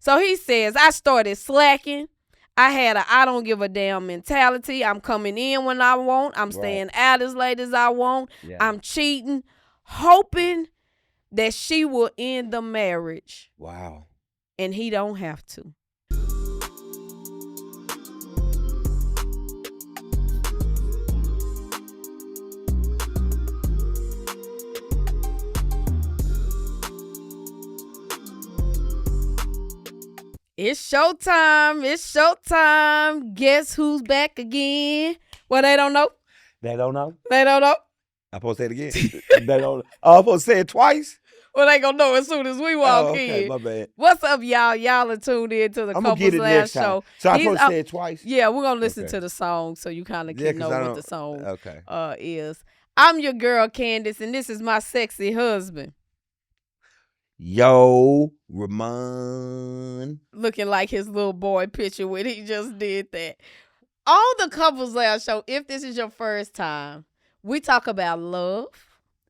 So he says, I started slacking. I had a I don't give a damn mentality. I'm coming in when I want. I'm staying out as late as I want. Yeah. I'm cheating, hoping that she will end the marriage. Wow. And he don't have to. It's showtime. It's showtime. Guess who's back again? Well, they don't know. They don't know? They don't know. I'm supposed to say it again? They don't. Oh, I'm supposed to say it twice? Well, they gonna know as soon as we walk okay, in. my bad. What's up, y'all? Y'all are tuned in to the I'm Couples Lounge show. So I'm supposed to say it twice? Yeah, we're gonna listen to the song so you kind of can know what the song is. I'm your girl, Candace, and this is my sexy husband. Yo, Remon. Looking like his little boy picture when he just did that. On the Couples Lounge show, if this is your first time, we talk about love,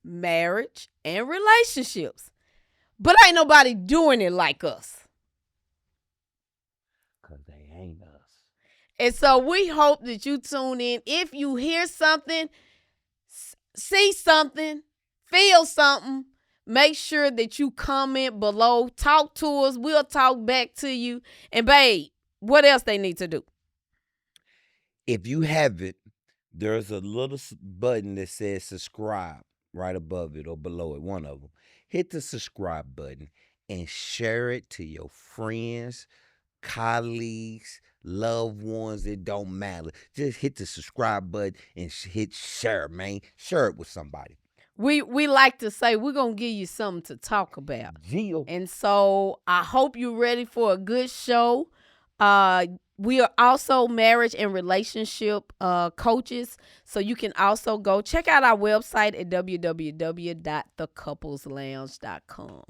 marriage, and relationships. But ain't nobody doing it like us. Because they ain't us. And so we hope that you tune in. If you hear something, see something, feel something, make sure that you comment below. Talk to us. We'll talk back to you. And babe, what else they need to do? If you haven't, there's a little button that says subscribe right above it or below it, one of them. Hit the subscribe button and share it to your friends, colleagues, loved ones. It don't matter. Just hit the subscribe button and hit share, man. Share it with somebody. We like to say we're going to give you something to talk about. Yeah. And so I hope you're ready for a good show. We are also marriage and relationship coaches. So you can also go check out our website at www.thecoupleslounge.com.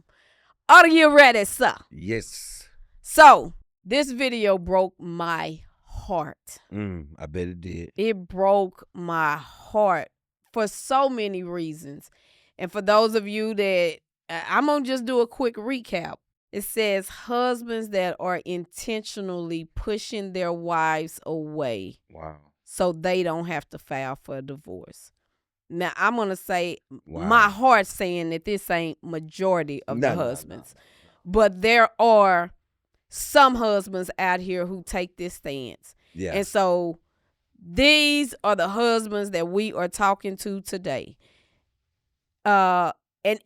Are you ready, sir? Yes. So this video broke my heart. I bet it did. It broke my heart for so many reasons. And for those of you that, I'm going to just do a quick recap. It says husbands that are intentionally pushing their wives away. Wow. So they don't have to file for a divorce. Now, I'm going to say my heart saying that this ain't majority of the husbands. But there are some husbands out here who take this stance. Yeah. And so these are the husbands that we are talking to today. And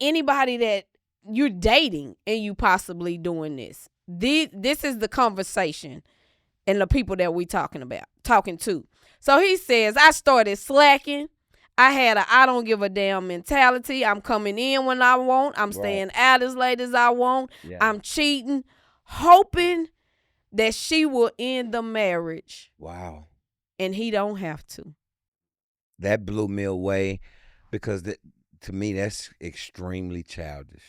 anybody that you're dating and you possibly doing this. This is the conversation and the people that we talking to. So he says, I started slacking. I had a I don't give a damn mentality. I'm coming in when I want. I'm staying out as late as I want. Yeah. I'm cheating, hoping that she will end the marriage. Wow. And he don't have to. That blew me away because to me, that's extremely childish.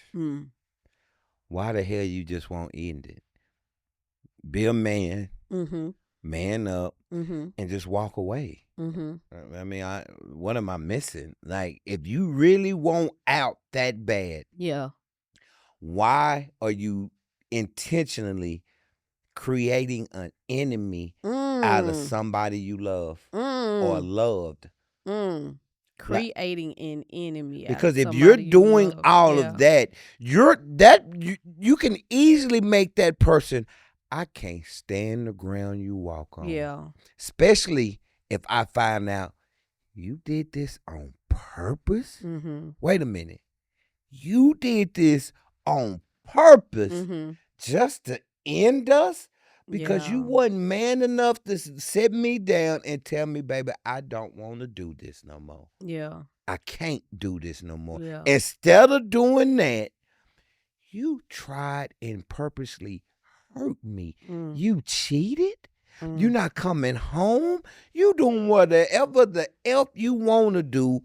Why the hell you just won't end it? Be a man, man up, and just walk away. I mean, what am I missing? Like, if you really want out that bad, why are you intentionally creating an enemy out of somebody you love or loved? Creating an enemy. Because if you're doing all of that, you can easily make that person, I can't stand the ground you walk on. Yeah. Especially if I find out you did this on purpose. Wait a minute. You did this on purpose just to end us? Because you wasn't man enough to sit me down and tell me, baby, I don't want to do this no more. Yeah. I can't do this no more. Yeah. Instead of doing that, you tried and purposely hurt me. You cheated. You're not coming home. You doing whatever the F you want to do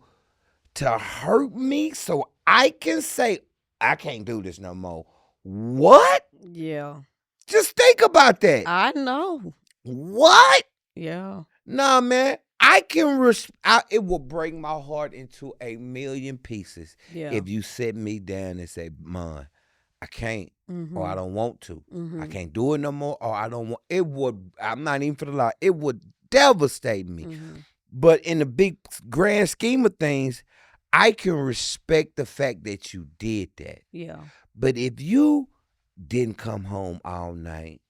to hurt me so I can say, I can't do this no more. What? Yeah. Just think about that. I know. What? Yeah. Nah, man. It will break my heart into a million pieces if you set me down and say, Mon, I can't, or I Mhm. don't want to. I Mhm. can't do it no more, or I don't want. It would. I'm not even for the lie. It would devastate me. Mhm. But in the big grand scheme of things, I can respect the fact that you did that. Yeah. But if you didn't come home all night,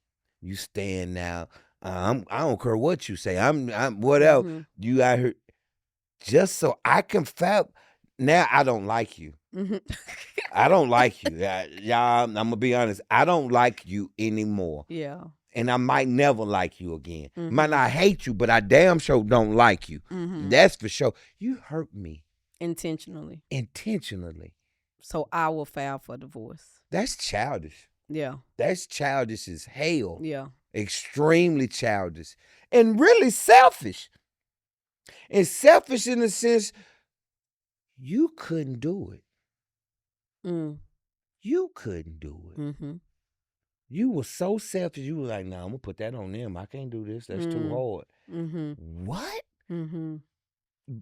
you staying now. I don't care what you say. I'm whatever. Mhm. You out here just so I can now I don't like you. Mhm. I don't like you. Y'all, I'm gonna be honest. I don't like you anymore. Yeah. And I might never like you again. Might Mhm. not hate you, but I damn sure don't like you. Mhm. That's for sure. You hurt me Intentionally. intentionally. So I will file for divorce. That's childish. Yeah. That's childish as hell. Yeah. Extremely childish. And really selfish. And selfish in the sense you couldn't do it. Mm. You couldn't do it. Mhm. You were so selfish. You were like, "Nah, I'm gonna put that on them. I can't do this. That's too hard." Mhm. What? Mhm.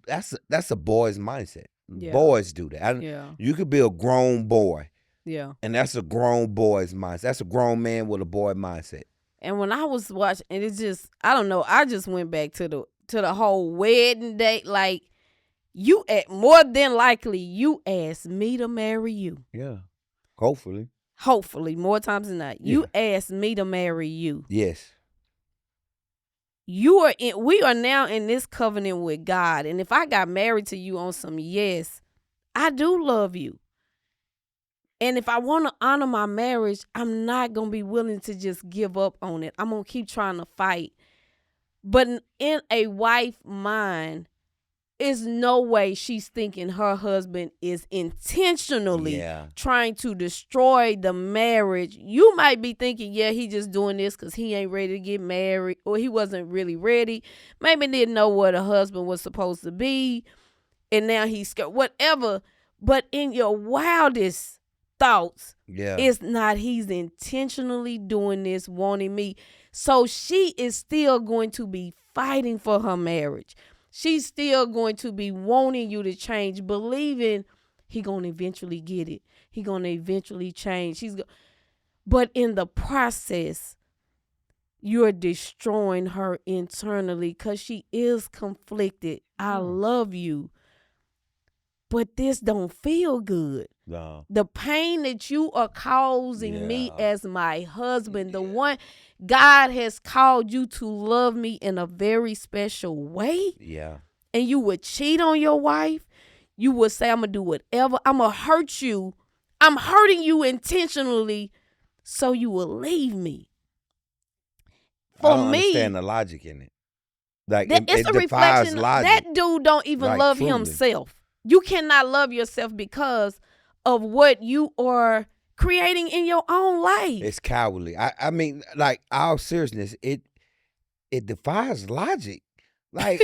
That's a boy's mindset. Yeah. Boys do that. Yeah. You could be a grown boy, Yeah. and that's a grown boy's mindset. That's a grown man with a boy mindset. And when I was watching, and it's just, I don't know, I just went back to the whole wedding date. Like, you more than likely you asked me to marry you. Yeah. Hopefully. Hopefully, more times than not, you asked me to marry you. Yes. We are now in this covenant with God, and if I got married to you on some yes, I do love you. And if I want to honor my marriage, I'm not going to be willing to just give up on it. I'm going to keep trying to fight. But in a wife mind, is no way she's thinking her husband is intentionally trying to destroy the marriage. You might be thinking, yeah, he just doing this because he ain't ready to get married, or he wasn't really ready. Maybe didn't know what a husband was supposed to be, and now he's scared, whatever. But in your wildest thoughts, it's not he's intentionally doing this, wanting me. So she is still going to be fighting for her marriage. She's still going to be wanting you to change, believing he going to eventually get it. He going to eventually change. But in the process, you're destroying her internally because she is conflicted. I love you, but this don't feel good. No. The pain that you are causing me as my husband, the one God has called you to love me in a very special way. Yeah. And you would cheat on your wife. You would say, I'm going to do whatever. I'm going to hurt you. I'm hurting you intentionally so you will leave me. I don't understand the logic in it. Like, it's a reflection. Logic. That dude don't even love himself. You cannot love yourself because of what you are creating in your own life. It's cowardly. I mean, like, all seriousness, it defies logic. Like,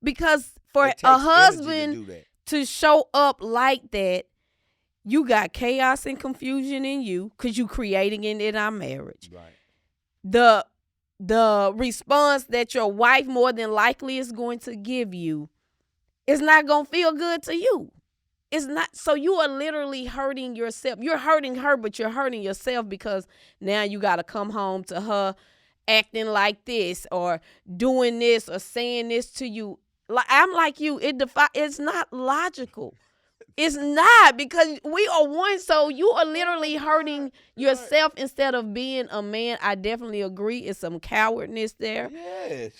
because for a husband to show up like that, you got chaos and confusion in you because you creating it in our marriage. Right. The response that your wife more than likely is going to give you is not going to feel good to you. It's not. So you are literally hurting yourself. You're hurting her, but you're hurting yourself because now you got to come home to her acting like this or doing this or saying this to you. Like, I'm like you. It's not logical. It's not, because we are one. So you are literally hurting yourself instead of being a man. I definitely agree. It's some cowardness there. Yes.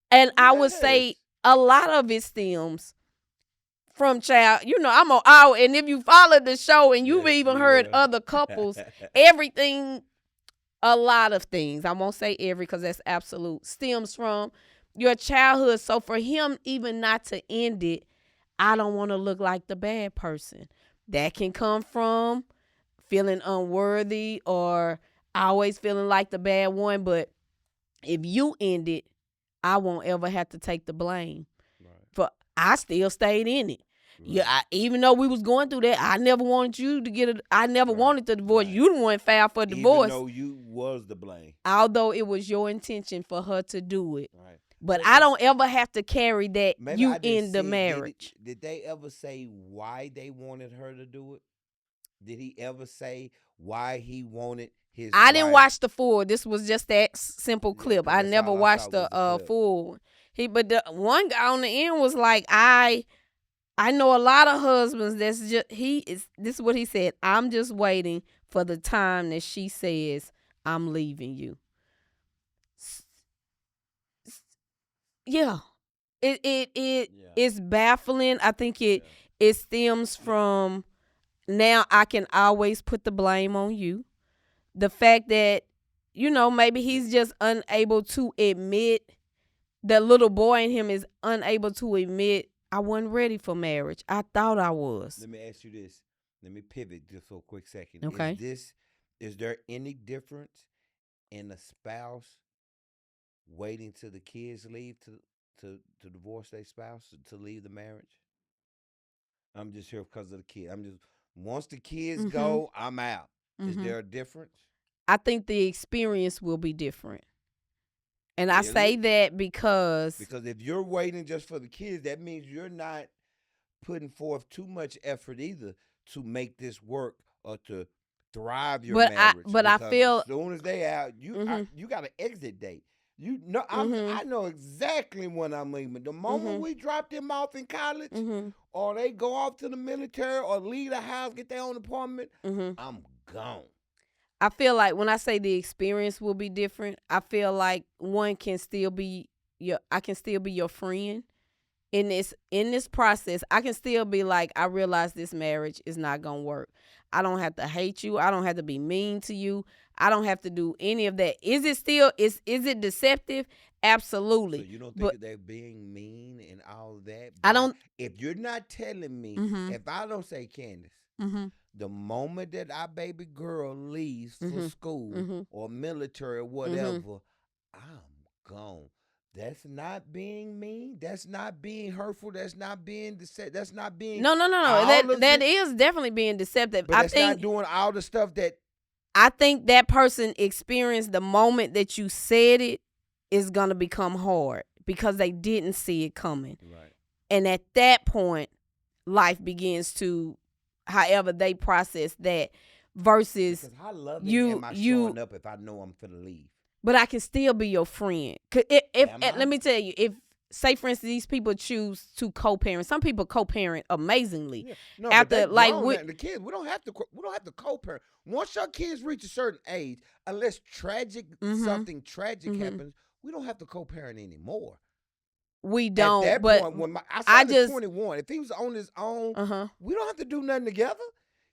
And I would say a lot of it stems from child. You know, I'm out. And if you follow the show and you've even heard other couples, everything, a lot of things, I won't say every because that's absolute, stems from your childhood. So for him even not to end it, I don't want to look like the bad person. That can come from feeling unworthy or always feeling like the bad one. But if you end it, I won't ever have to take the blame. Right. But I still stayed in it. Right. Yeah, even though we was going through that, I never wanted you to get it. I never wanted the divorce. Right. You the one filed for divorce. Even though you was the blame. Although it was your intention for her to do it. Right. But I don't ever have to carry that maybe you I didn't in the see. marriage. Did they ever say why they wanted her to do it? Did he ever say why he wanted his I didn't wife? watch the full. This was just that simple Yeah, clip. because I that's never all I saw watched was the the clip. full one. But the one guy on the end was like, I know a lot of husbands that's just this is what he said. I'm just waiting for the time that she says I'm leaving you. Yeah. It Yeah. is baffling. I think it stems from now I can always put the blame on you. The fact that, maybe he's just unable to admit, the little boy in him is unable to admit, I wasn't ready for marriage. I thought I was. Let me ask you this. Let me pivot just for a quick second. Okay. Is there any difference in a spouse waiting till the kids leave to divorce their spouse, to leave the marriage? I'm just here because of the kid. Once the kids go, I'm out. Is there a difference? I think the experience will be different. And really? I say that because if you're waiting just for the kids, that means you're not putting forth too much effort either to make this work or to thrive your marriage. I feel as soon as they out, you got an exit date. You know, I know exactly when I'm leaving. The moment we drop them off in college, or they go off to the military, or leave the house, get their own apartment, I'm gone. I feel like when I say the experience will be different, I feel like one can still be I can still be your friend in this process. I can still be like, I realize this marriage is not gonna work. I don't have to hate you. I don't have to be mean to you. I don't have to do any of that. Is it deceptive? Absolutely. So you don't think they're being mean and all of that? I don't. If you're not telling me, if I don't say, Candace, the moment that our baby girl leaves for school or military or whatever, I'm gone. That's not being mean. That's not being hurtful. That's not being deceptive. That's not being no. That is definitely being deceptive. But that's not doing all the stuff that. I think that person experienced the moment that you said it is gonna become hard because they didn't see it coming. Right. And at that point, life begins to, however they process that, versus because how loving am I showing up if I know I'm finna leave? But I can still be your friend. Let me tell you, if say for instance these people choose to co-parent, some people co-parent amazingly. Yeah. No, after but the kids, we don't have to co-parent. Once your kids reach a certain age, unless something tragic happens, we don't have to co-parent anymore. We don't. At that but point, when my son is 21, if he was on his own, we don't have to do nothing together.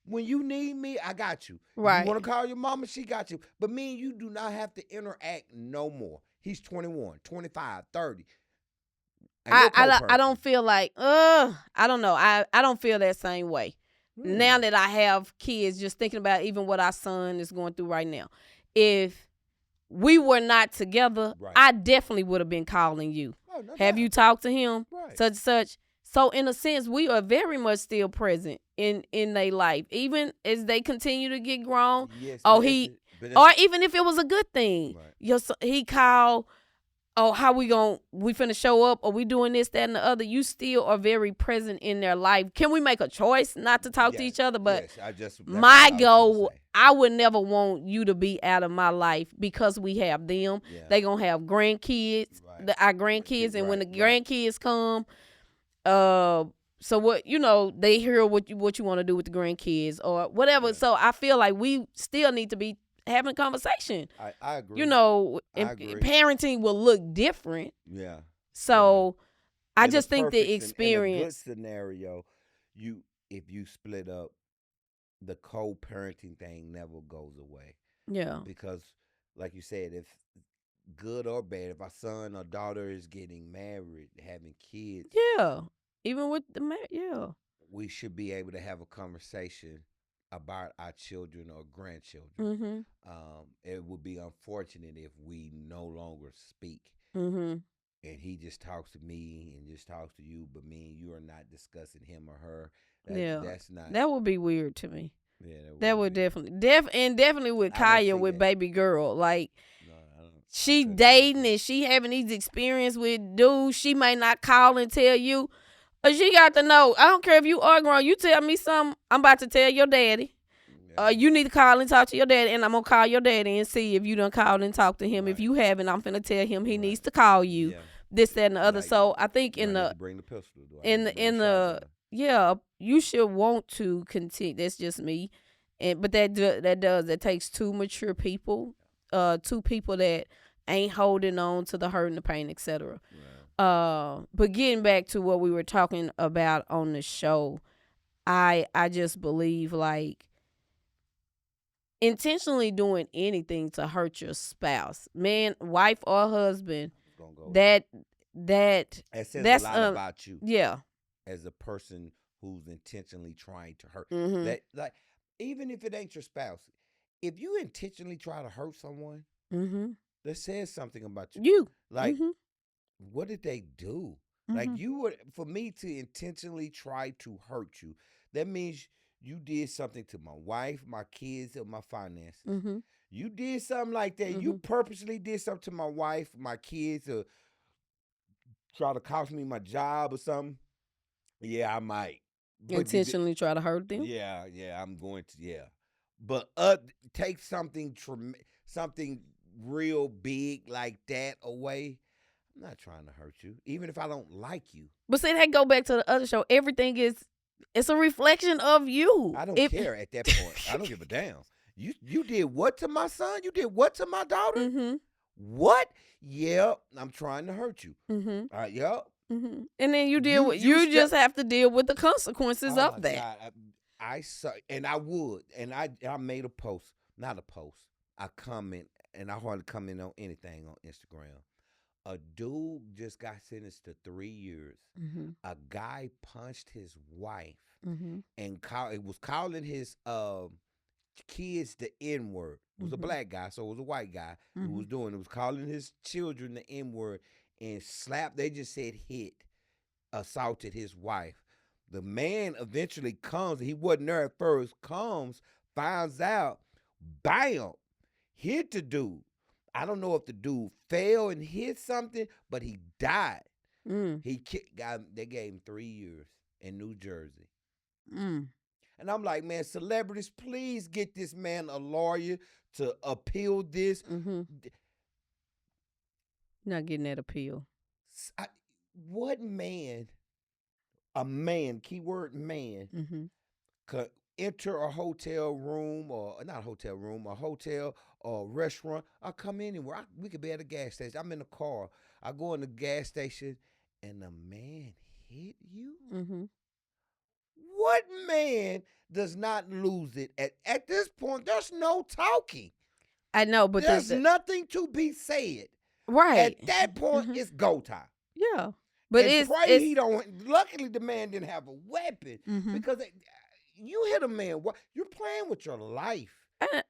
When you need me, I got you. Right. If you want to call your mama, she got you. But me and you do not have to interact no more. He's 21, 25, 30. I don't feel like, I don't know. I don't feel that same way. Now that I have kids, just thinking about even what our son is going through right now. If we were not together, I definitely would have been calling you. Oh, no have doubt. you talked to him? Right. Such and such. So in a sense, we are very much still present in their life, even as they continue to get grown. Yes, or even if it was a good thing, he called. Oh, how we finna show up? Or we doing this, that, and the other? You still are very present in their life. Can we make a choice not to talk to each other? But my goal, I would never want you to be out of my life because we have them. Yeah. They gonna have grandkids, our grandkids, and when the grandkids come. So what, they hear what you want to do with the grandkids or whatever. Yeah. So I feel like we still need to be having a conversation. I agree. Parenting will look different. Yeah. So I just think the experience. In a good scenario, if you split up, the co-parenting thing never goes away. Yeah. Because like you said, if good or bad, if our son or daughter is getting married, having kids. Yeah. Even with the we should be able to have a conversation about our children or grandchildren. It would be unfortunate if we no longer speak. And he just talks to me and just talks to you, but me and you are not discussing him or her. That's not. That would be weird to me. Yeah, that would definitely with Kaya with baby girl. Like, she dating and she having these experiences with dudes, she may not call and tell you. But she got to know, I don't care if you are grown, you tell me something, I'm about to tell your daddy. You need to call and talk to your daddy, and I'm going to call your daddy and see if you done called and talked to him. Right. If you haven't, I'm finna tell him he needs to call you. Yeah. This, that, and the other. Like, so I think in the bring the pistol. You should want to continue. That's just me. But that takes two mature people, two people that ain't holding on to the hurt and the pain, etc. Right. But getting back to what we were talking about on the show, I just believe like intentionally doing anything to hurt your spouse, man, wife or husband, that's a lot about you. Yeah. As a person who's intentionally trying to hurt. Mm-hmm. That, like, even if it ain't your spouse, if you intentionally try to hurt someone, mm-hmm. that says something about you. Like, mm-hmm. what did they do? Mm-hmm. Like, for me to intentionally try to hurt you, that means you did something to my wife, my kids, or my finances. Mm-hmm. You did something like that. Mm-hmm. You purposely did something to my wife, my kids, or try to cost me my job or something. Yeah, I might. Intentionally try to hurt them? Yeah, I'm going to, yeah. But take something real big like that away. I'm not trying to hurt you, even if I don't like you. But see, that go back to the other show. Everything it's a reflection of you. I don't care at that point. I don't give a damn. You did what to my son? You did what to my daughter? Mm-hmm. What? Yeah, I'm trying to hurt you. Mm-hmm. Yep. Mm-hmm. And then you just have to deal with the consequences of that. God, I saw, and I would, and I made a post, not a post. I comment, and I hardly comment on anything on Instagram. A dude just got sentenced to 3 years. Mm-hmm. A guy punched his wife, mm-hmm. and it was calling his kids the N-word. It was, mm-hmm. a black guy, so it was a white guy, mm-hmm. who was doing it. It was calling his children the N-word and slapped. They just said assaulted his wife. The man eventually comes. He wasn't there at first. Comes, finds out, bam, hit the dude. I don't know if the dude fell and hit something, but he died. Mm. They gave him 3 years in New Jersey. Mm. And I'm like, man, celebrities, please get this man a lawyer to appeal this. Mm-hmm. Not getting that appeal. What man, a man, keyword man, mm-hmm. could enter a hotel room, or not a hotel room, a hotel or restaurant, or come anywhere. We could be at a gas station. I'm in a car. I go in the gas station, and a man hit you? Mm-hmm. What man does not lose it? At this point, there's no talking. I know, but there's nothing to be said. Right. At that point, mm-hmm. it's go time. Yeah. But he don't. Luckily, the man didn't have a weapon, mm-hmm. because you hit a man. You're playing with your life,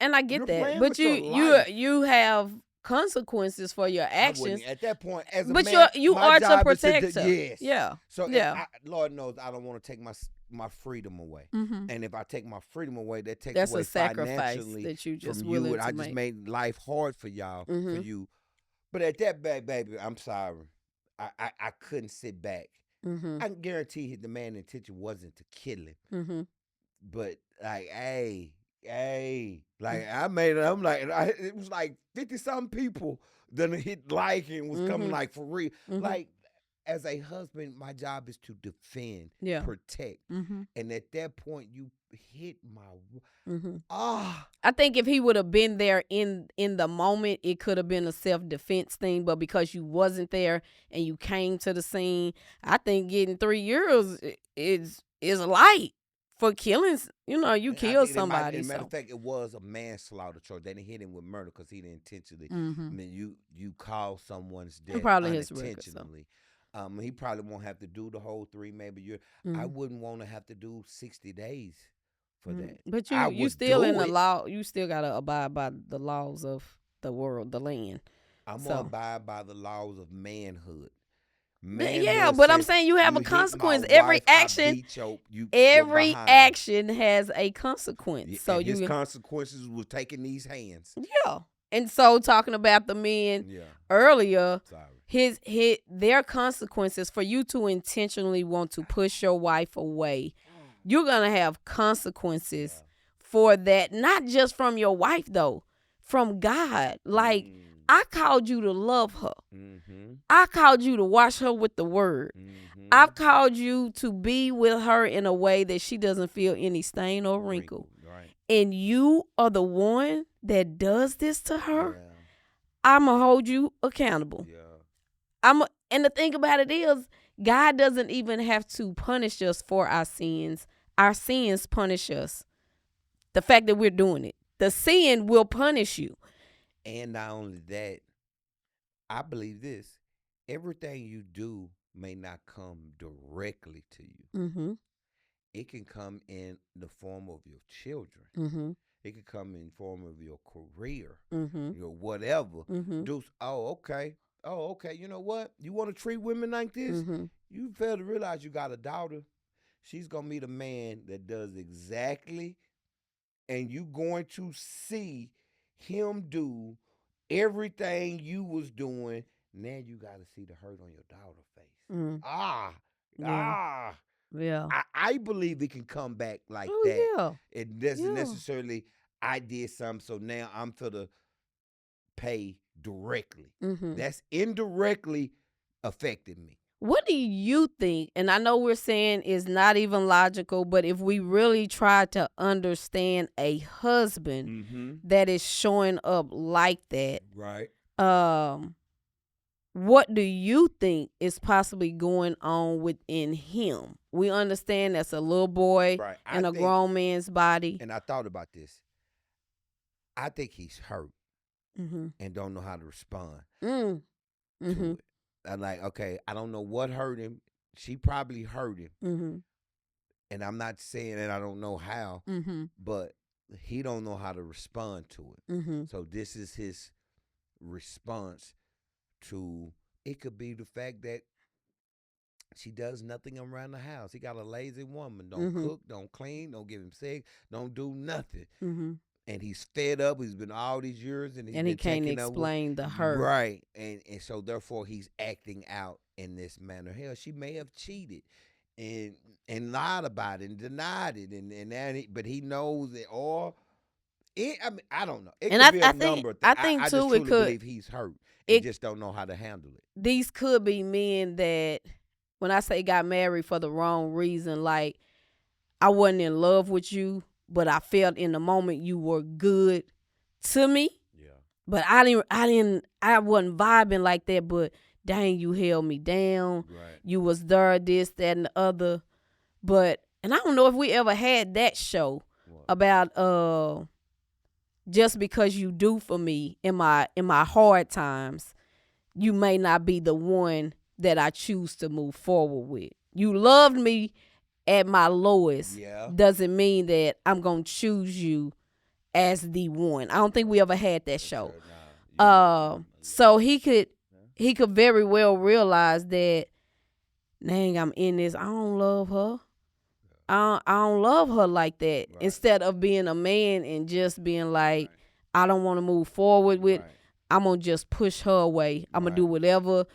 and I get that. But you have consequences for your actions at that point. As a man, you are to protect her. Yes. Yeah. So yeah. Lord knows I don't want to take my freedom away, mm-hmm. and if I take my freedom away, that's away a sacrifice that you just willing to make. I just made life hard for y'all, mm-hmm. for you. But at that baby, I'm sorry. I couldn't sit back. Mm-hmm. I can guarantee the man's intention wasn't to kill him. Mm-hmm. But like, hey, like I made it. I'm like, it was like 50-something people that hit like and was, mm-hmm. coming like for real. Mm-hmm. Like, as a husband, my job is to defend, protect, mm-hmm. and at that point, you hit my. Mm-hmm. I think if he would have been there in the moment, it could have been a self-defense thing. But because you wasn't there and you came to the scene, I think getting 3 years is light for killing. You killed somebody. As a matter of fact, it was a manslaughter charge. They didn't hit him with murder because he didn't intentionally. Mm-hmm. I mean, you caused someone's death probably unintentionally. He probably won't have to do the whole 3, maybe year. Mm-hmm. I wouldn't want to have to do 60 days for that. But you still in the law. You still gotta abide by the laws of the world, the land. I'm gonna abide by the laws of manhood. Yeah, but I'm saying you have a consequence. Every action, every action has a consequence. So his consequences was taking these hands. Yeah. And so talking about the men earlier, Sorry. their consequences for you to intentionally want to push your wife away, you're gonna have consequences for that, not just from your wife though, from God. Like, I called you to love her. Mm-hmm. I called you to wash her with the word. Mm-hmm. I've called you to be with her in a way that she doesn't feel any stain or wrinkle. Right. And you are the one that does this to her. Yeah. I'ma hold you accountable. Yeah. And the thing about it is, God doesn't even have to punish us for our sins. Our sins punish us. The fact that we're doing it. The sin will punish you. And not only that, I believe this. Everything you do may not come directly to you. Mm-hmm. It can come in the form of your children. Mm-hmm. It can come in form of your career, Mm-hmm. your whatever. Mm-hmm. Okay. Oh, okay. You know what? You want to treat women like this? Mm-hmm. You fail to realize you got a daughter. She's going to meet a man that does exactly, and you going to see him do everything you was doing. Now you got to see the hurt on your daughter's face. Mm. Yeah. I believe it can come back like Oh, that. yeah. It doesn't necessarily, I did something, so now I'm for the pay directly. Mm-hmm. That's indirectly affected me. What do you think? And I know we're saying it's not even logical, but if we really try to understand a husband that is showing up like that, right? What do you think is possibly going on within him? We understand that's a little boy in a grown man's body. And I thought about this. I think he's hurt and don't know how to respond to it. I'm like, okay, I don't know what hurt him. She probably hurt him. And I'm not saying that I don't know how, but he don't know how to respond to it. So this is his response to, it could be the fact that she does nothing around the house. He got a lazy woman. Don't cook, don't clean, don't give him sex, don't do nothing. And he's fed up. He's been all these years, and he can't explain the hurt. Right, and so therefore he's acting out in this manner. Hell, she may have cheated and lied about it and denied it, and that, but he knows it. Or I mean, I don't know. It could be a number. I think I too, just truly it could believe he's hurt. He just don't know how to handle it. These could be men that, when I say got married for the wrong reason, like, I wasn't in love with you, but I felt in the moment you were good to me. Yeah. But I wasn't vibing like that, but dang, you held me down. Right. You was there, this, that, and the other. And I don't know if we ever had that show about just because you do for me in my hard times, you may not be the one that I choose to move forward with. You loved me at my lowest, doesn't mean that I'm going to choose you as the one. I don't think we ever had that show. So he could very well realize that, dang, I'm in this. I don't love her. I don't love her like that. Right. Instead of being a man and just being like, I don't want to move forward with, I'm going to just push her away. I'm going to do whatever.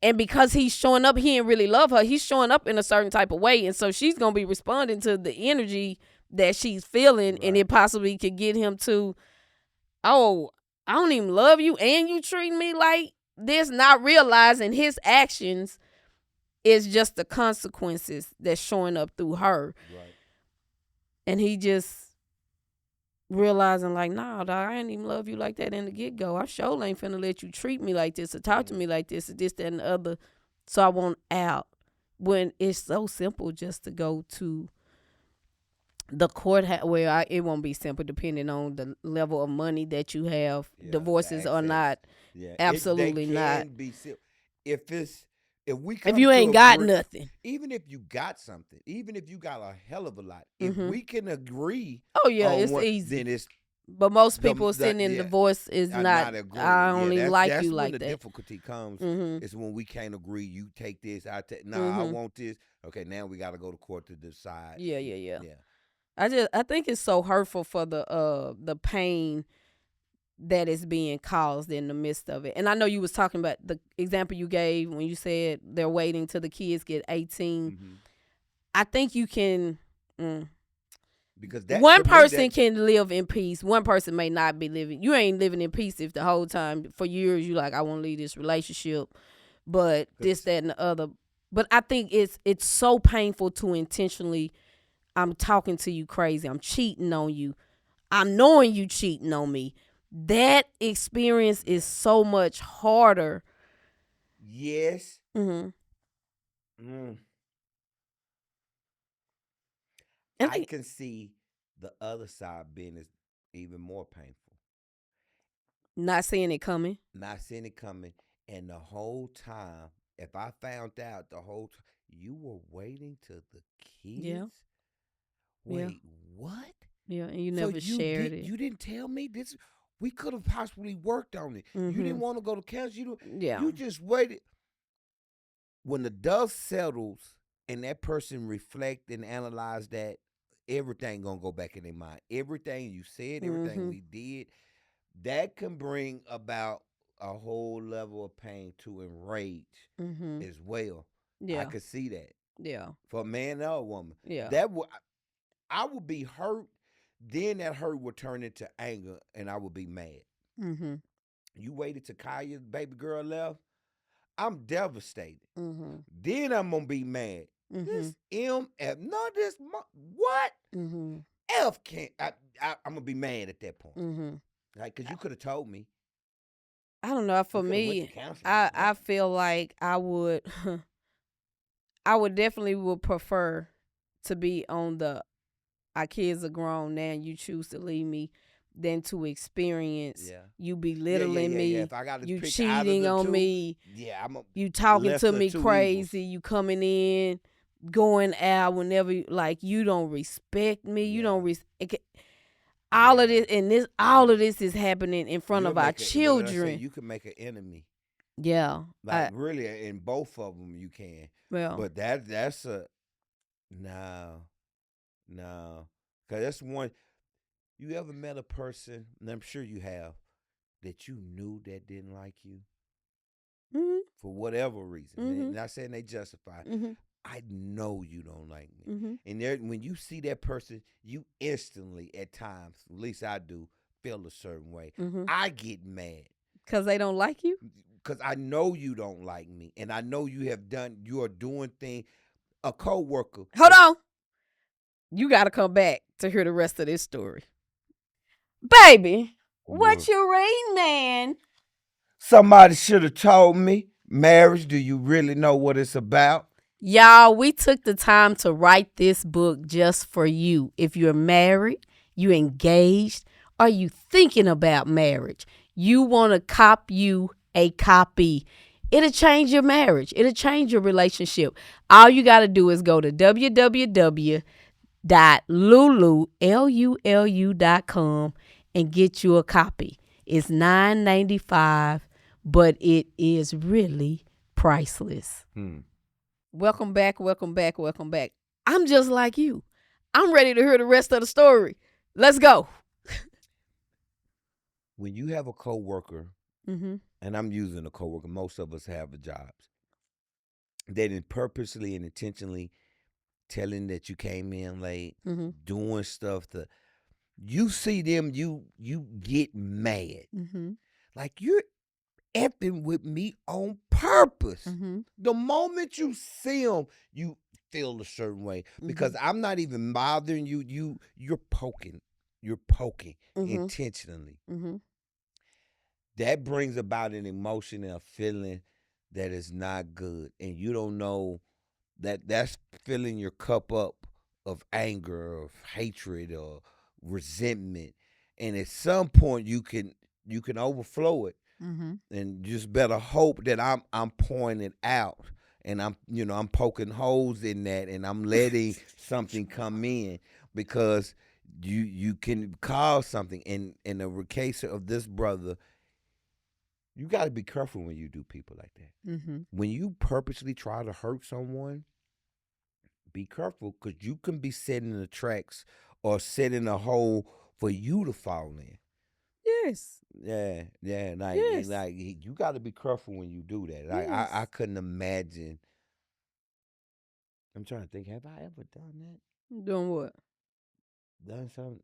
And because he's showing up, he didn't really love her. He's showing up in a certain type of way. And so she's going to be responding to the energy that she's feeling. And it possibly could get him to, oh, I don't even love you and you treat me like this, not realizing his actions is just the consequences that's showing up through her. Right. And he just realizing like, nah, dog, I ain't even love you like that in the get-go. I sure ain't finna let you treat me like this or talk to me like this or this, that, and the other. So I want out. When it's so simple just to go to the court, it won't be simple depending on the level of money that you have. Divorces are not. Yeah. Absolutely not. Be simple. If you ain't got nothing. Even if you got something, even if you got a hell of a lot, if we can agree. Oh, yeah, it's easy. Then it's. But most people sitting in divorce is not I only like you like that. That's when the difficulty comes. It's when we can't agree. You take this, I take. No, I want this. Okay, now we got to go to court to decide. Yeah. I think it's so hurtful for the pain that is being caused in the midst of it. And I know you was talking about the example you gave when you said they're waiting till the kids get 18. Mm-hmm. I think you can. Because that One to me, person can live in peace. One person may not be living. You ain't living in peace if the whole time for years you like, I want to leave this relationship, but this, that, and the other. But I think it's so painful to intentionally. I'm talking to you crazy. I'm cheating on you. I'm knowing you cheating on me. That experience is so much harder. Yes. Mm-hmm. I can see the other side being even more painful. Not seeing it coming. Not seeing it coming, and the whole time, if I found out the whole time you were waiting till the kids. Yeah. Wait, what? Yeah, and you So never shared it. You didn't tell me this. We could have possibly worked on it. Mm-hmm. You didn't want to go to council. Yeah. You just waited. When the dust settles and that person reflect and analyze that, everything gonna go back in their mind. Everything you said, everything we did, that can bring about a whole level of pain to enrage as well. Yeah. I could see that. Yeah. For a man or a woman. Yeah. That would I would be hurt. Then that hurt would turn into anger, and I would be mad. Mm-hmm. You waited till Kaya's baby girl left. I'm devastated. Mm-hmm. Then I'm gonna be mad. Mm-hmm. This MF, no, this what? Mm-hmm. F can't. I'm gonna be mad at that point. Mm-hmm. Like, cause you could have told me. I don't know. For me, I feel like I would definitely would prefer to be on the our kids are grown now, you choose to leave me, than to experience you belittling me, If I gotta you pick cheating out of the on two, me, you talking to me crazy, you coming in, going out whenever like you don't respect me, you don't all of this, and all of this is happening in front of our children. You can make an enemy. Yeah, like really, in both of them you can. Well, but that's a no, because that's one. You ever met a person, and I'm sure you have, that you knew that didn't like you for whatever reason? Not saying they justify. I know you don't like me. And there, when you see that person, you instantly, at times, at least I do, feel a certain way. I get mad. Because they don't like you? Because I know you don't like me. And I know you are doing things. A co-worker. Hold on. You got to come back to hear the rest of this story. Baby, what you reading, man? Somebody should have told me. Marriage, do you really know what it's about? Y'all, we took the time to write this book just for you. If you're married, you engaged, or you thinking about marriage, you want to cop you a copy. It'll change your marriage. It'll change your relationship. All you got to do is go to www.lulu.com and get you a copy. It's $9.95, but it is really priceless. Welcome back. I'm just like you. I'm ready to hear the rest of the story. Let's go. When you have a coworker, and I'm using a coworker, most of us have jobs, that purposely and intentionally telling that you came in late, doing stuff you see them, you get mad. Like, you're effing with me on purpose. The moment you see them, you feel a certain way. Because I'm not even bothering you. You're poking. Intentionally. That brings about an emotion and a feeling that is not good. And you don't know that's filling your cup up of anger, of hatred, or resentment. And at some point you can overflow it. And just better hope that I'm pouring it out, and I'm poking holes in that, and I'm letting something come in, because you can cause something. In the case of this brother, you got to be careful when you do people like that. When you purposely try to hurt someone, be careful, because you can be setting the tracks or setting a hole for you to fall in. Yes. Yeah, Yes. like you got to be careful when you do that. Like Yes. I couldn't imagine. I'm trying to think. Have I ever done that? Doing what? Done something?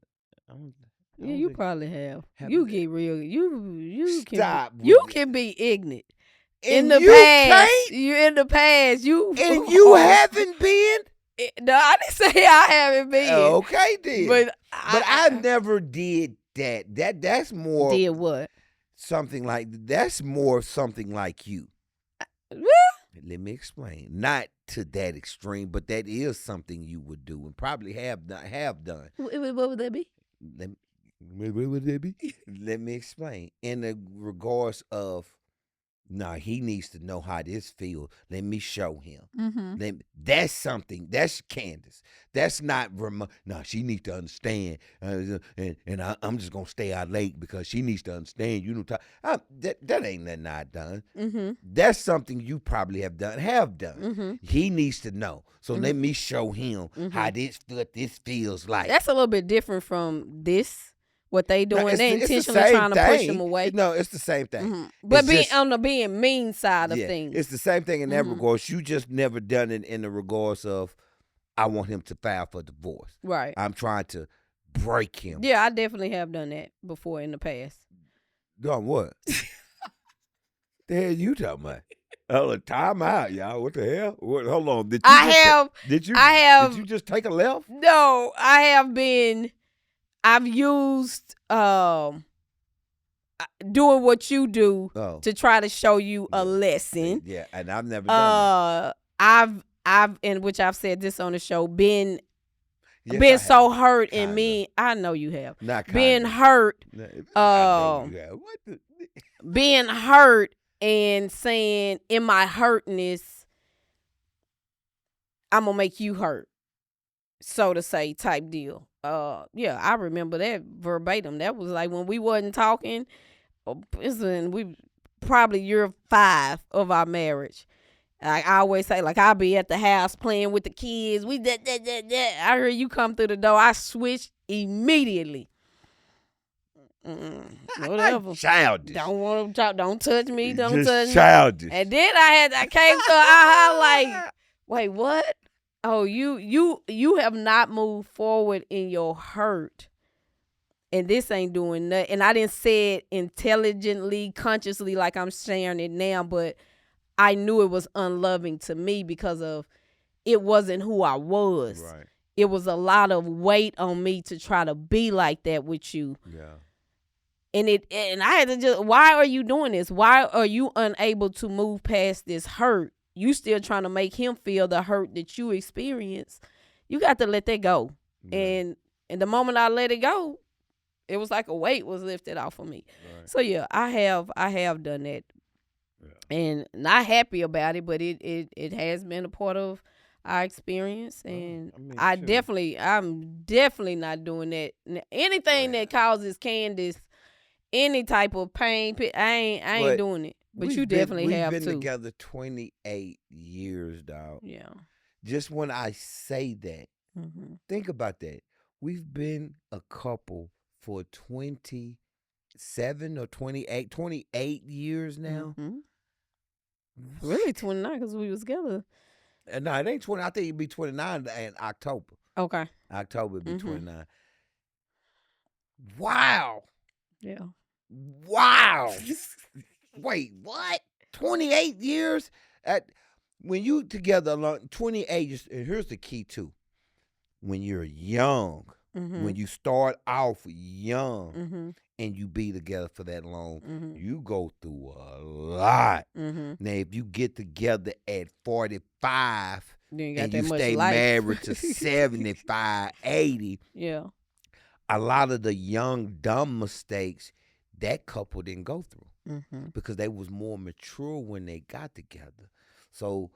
I don't. I Yeah, don't you think. probably have. Have You get real. stop You with can be ignorant. In and the you past, can't, you in the past, you and you haven't been. No, I didn't say I haven't been, Okay, then. but But I I never did that. That's more did what? something like that's more something like you. Well, Let me explain. Not to that extreme, but that is something you would do and probably have done. what would that be? Let me, what would that be? Let me explain. In the regards of, he needs to know how this feels. Let me show him. Mm-hmm. That's something. That's Candace. That's not Remon. No, she needs to understand. I'm just gonna stay out late because she needs to understand. You know, that ain't nothing I done. Mm-hmm. That's something you probably have done. Mm-hmm. He needs to know. So let me show him how Mm-hmm. what this feels like. That's a little bit different from this. What they No, doing? They it's the intentionally same trying to push thing. him away. No, it's the same thing. Mm-hmm. But It's being just- on the being mean side of yeah, things. it's the same thing in that Mhm. regards. You just never done it in the regards of, I want him to file for divorce. Right. I'm trying to break him. Yeah, I definitely have done that before in the past. Done what? The hell you talking about? Hold on, time out, y'all. What the hell? Hold on. Did you just take a left? No, I've used doing what you do to try to show you a lesson. Yeah, and I've never done that. And which I've said this on the show, been so hurt in me. I know you have. Not been hurt. I know you have. What the? Being hurt and saying in my hurtness, I'm gonna make you hurt, so to say, type deal. Yeah, I remember that verbatim. That was like when we wasn't talking. We probably year 5 of our marriage. I always say, like, I'll be at the house playing with the kids. We that. I heard you come through the door. I switched immediately. Whatever. Childish. Don't want to talk. Don't touch me. Don't Just touch childish. me. And then I came to aha like, wait, what? Oh, you have not moved forward in your hurt. And this ain't doing nothing. And I didn't say it intelligently, consciously, like I'm sharing it now, but I knew it was unloving to me because of it wasn't who I was. Right. It was a lot of weight on me to try to be like that with you. Yeah. And I had to just, why are you doing this? Why are you unable to move past this hurt? You still trying to make him feel the hurt that you experienced. You got to let that go. Yeah. And the moment I let it go, it was like a weight was lifted off of me. Right. So yeah, I have done that. Yeah. And not happy about it, but it has been a part of our experience. And I'm definitely not doing that. Anything that causes Candace any type of pain, I ain't doing it. But you definitely have too. We've been together 28 years, dog. Yeah. Just when I say that, think about that. We've been a couple for 27 or 28 years now. Mm-hmm. Really 29 because we was together. No, it ain't 20. I think it'd be 29 in October. Okay. October would be 29. Wow. Yeah. Wow. Wait, what? 28 years? When you together alone, 28 years, and here's the key too. When you're young, when you start off young and you be together for that long, you go through a lot. Now, if you get together at 45 and you stay married to 75, 80, yeah, a lot of the young, dumb mistakes that couple didn't go through because they was more mature when they got together. So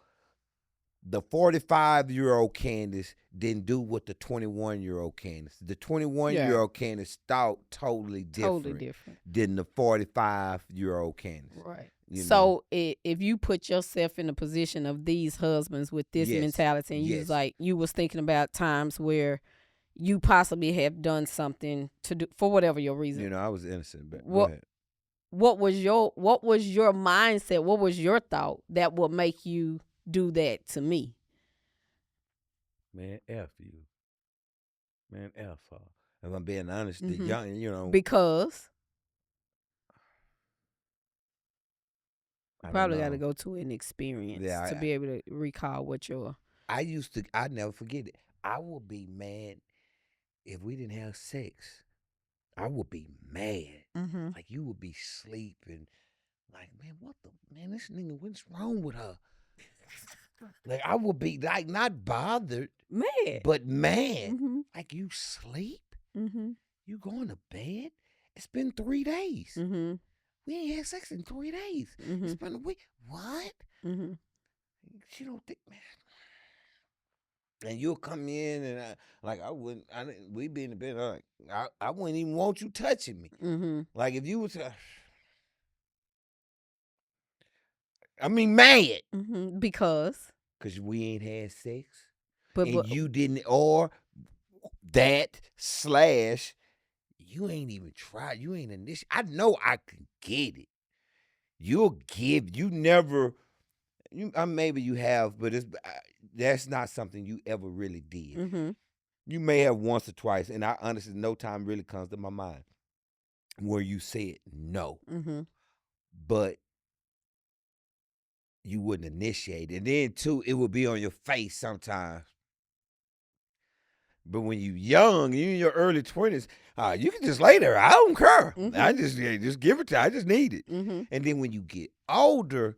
the 45-year-old Candace didn't do what the 21-year-old Candace. The 21-year-old Candace thought totally different than the 45-year-old Candace. Right. So if you put yourself in the position of these husbands with this mentality, and you was thinking about times where you possibly have done something to do for whatever your reason. I was innocent, but go What ahead. what was your mindset? What was your thought that would make you do that to me? Man, F you. Man, F her. If I'm being honest, the Mhm. young, Because I don't probably got to know. go to an experience Yeah, to be able to recall what your. I'd never forget it. I would be mad if we didn't have sex. I would be mad. Mm-hmm. Like, you would be sleeping. Like, man, man, this nigga, what's wrong with her? Like, I would be, like, not bothered, Mad. but mad. Mm-hmm. Like, you sleep? Mm-hmm. You going to bed? It's been 3 days. Mm-hmm. We ain't had sex in 3 days. Mm-hmm. It's been a week. What? Mm-hmm. She don't think, man. And you'll come in and we be in the bed, I wouldn't even want you touching me. Mm-hmm. Like, if you was, mad. Mm-hmm. Because We ain't had sex. but And you didn't, or that / you ain't even tried. You ain't initiated. I know I can get it. You never, maybe you have, but that's not something you ever really did. mm-hmm. You may have once or twice, and I honestly, no time really comes to my mind where you said no, Mm-hmm. but you wouldn't initiate. And then too, it would be on your face sometimes. But when you young, you in your early 20s, you can just lay there. I don't care. Mm-hmm. I just give it to you. I just need it. Mm-hmm. And then when you get older,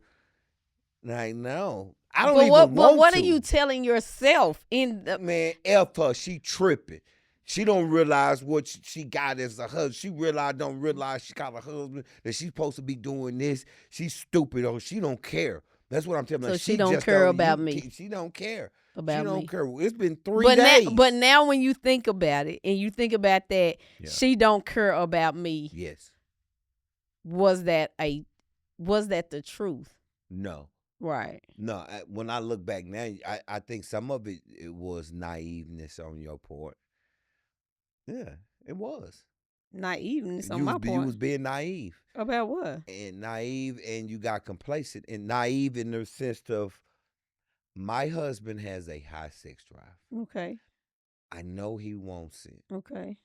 like, no, I don't But even what want what to. are you telling yourself in the Man, F her. She tripping. She don't realize what she got as a husband. She don't realize she got a husband, that she's supposed to be doing this. She's stupid, or she don't care. That's what I'm telling her. So she don't care about me. She don't care. About she don't me. care. It's been 3 days. But now when you think about it and you think about that, Yeah. she don't care about me. Yes. Was that the truth? No. Right. No. When I look back now, I think some of it was naiveness on your part. Yeah, it was. Naiveness on You my was, part. you was being naive. About what? And naive, and you got complacent. And naive in the sense of, my husband has a high sex drive. Okay. I know he wants it. Okay.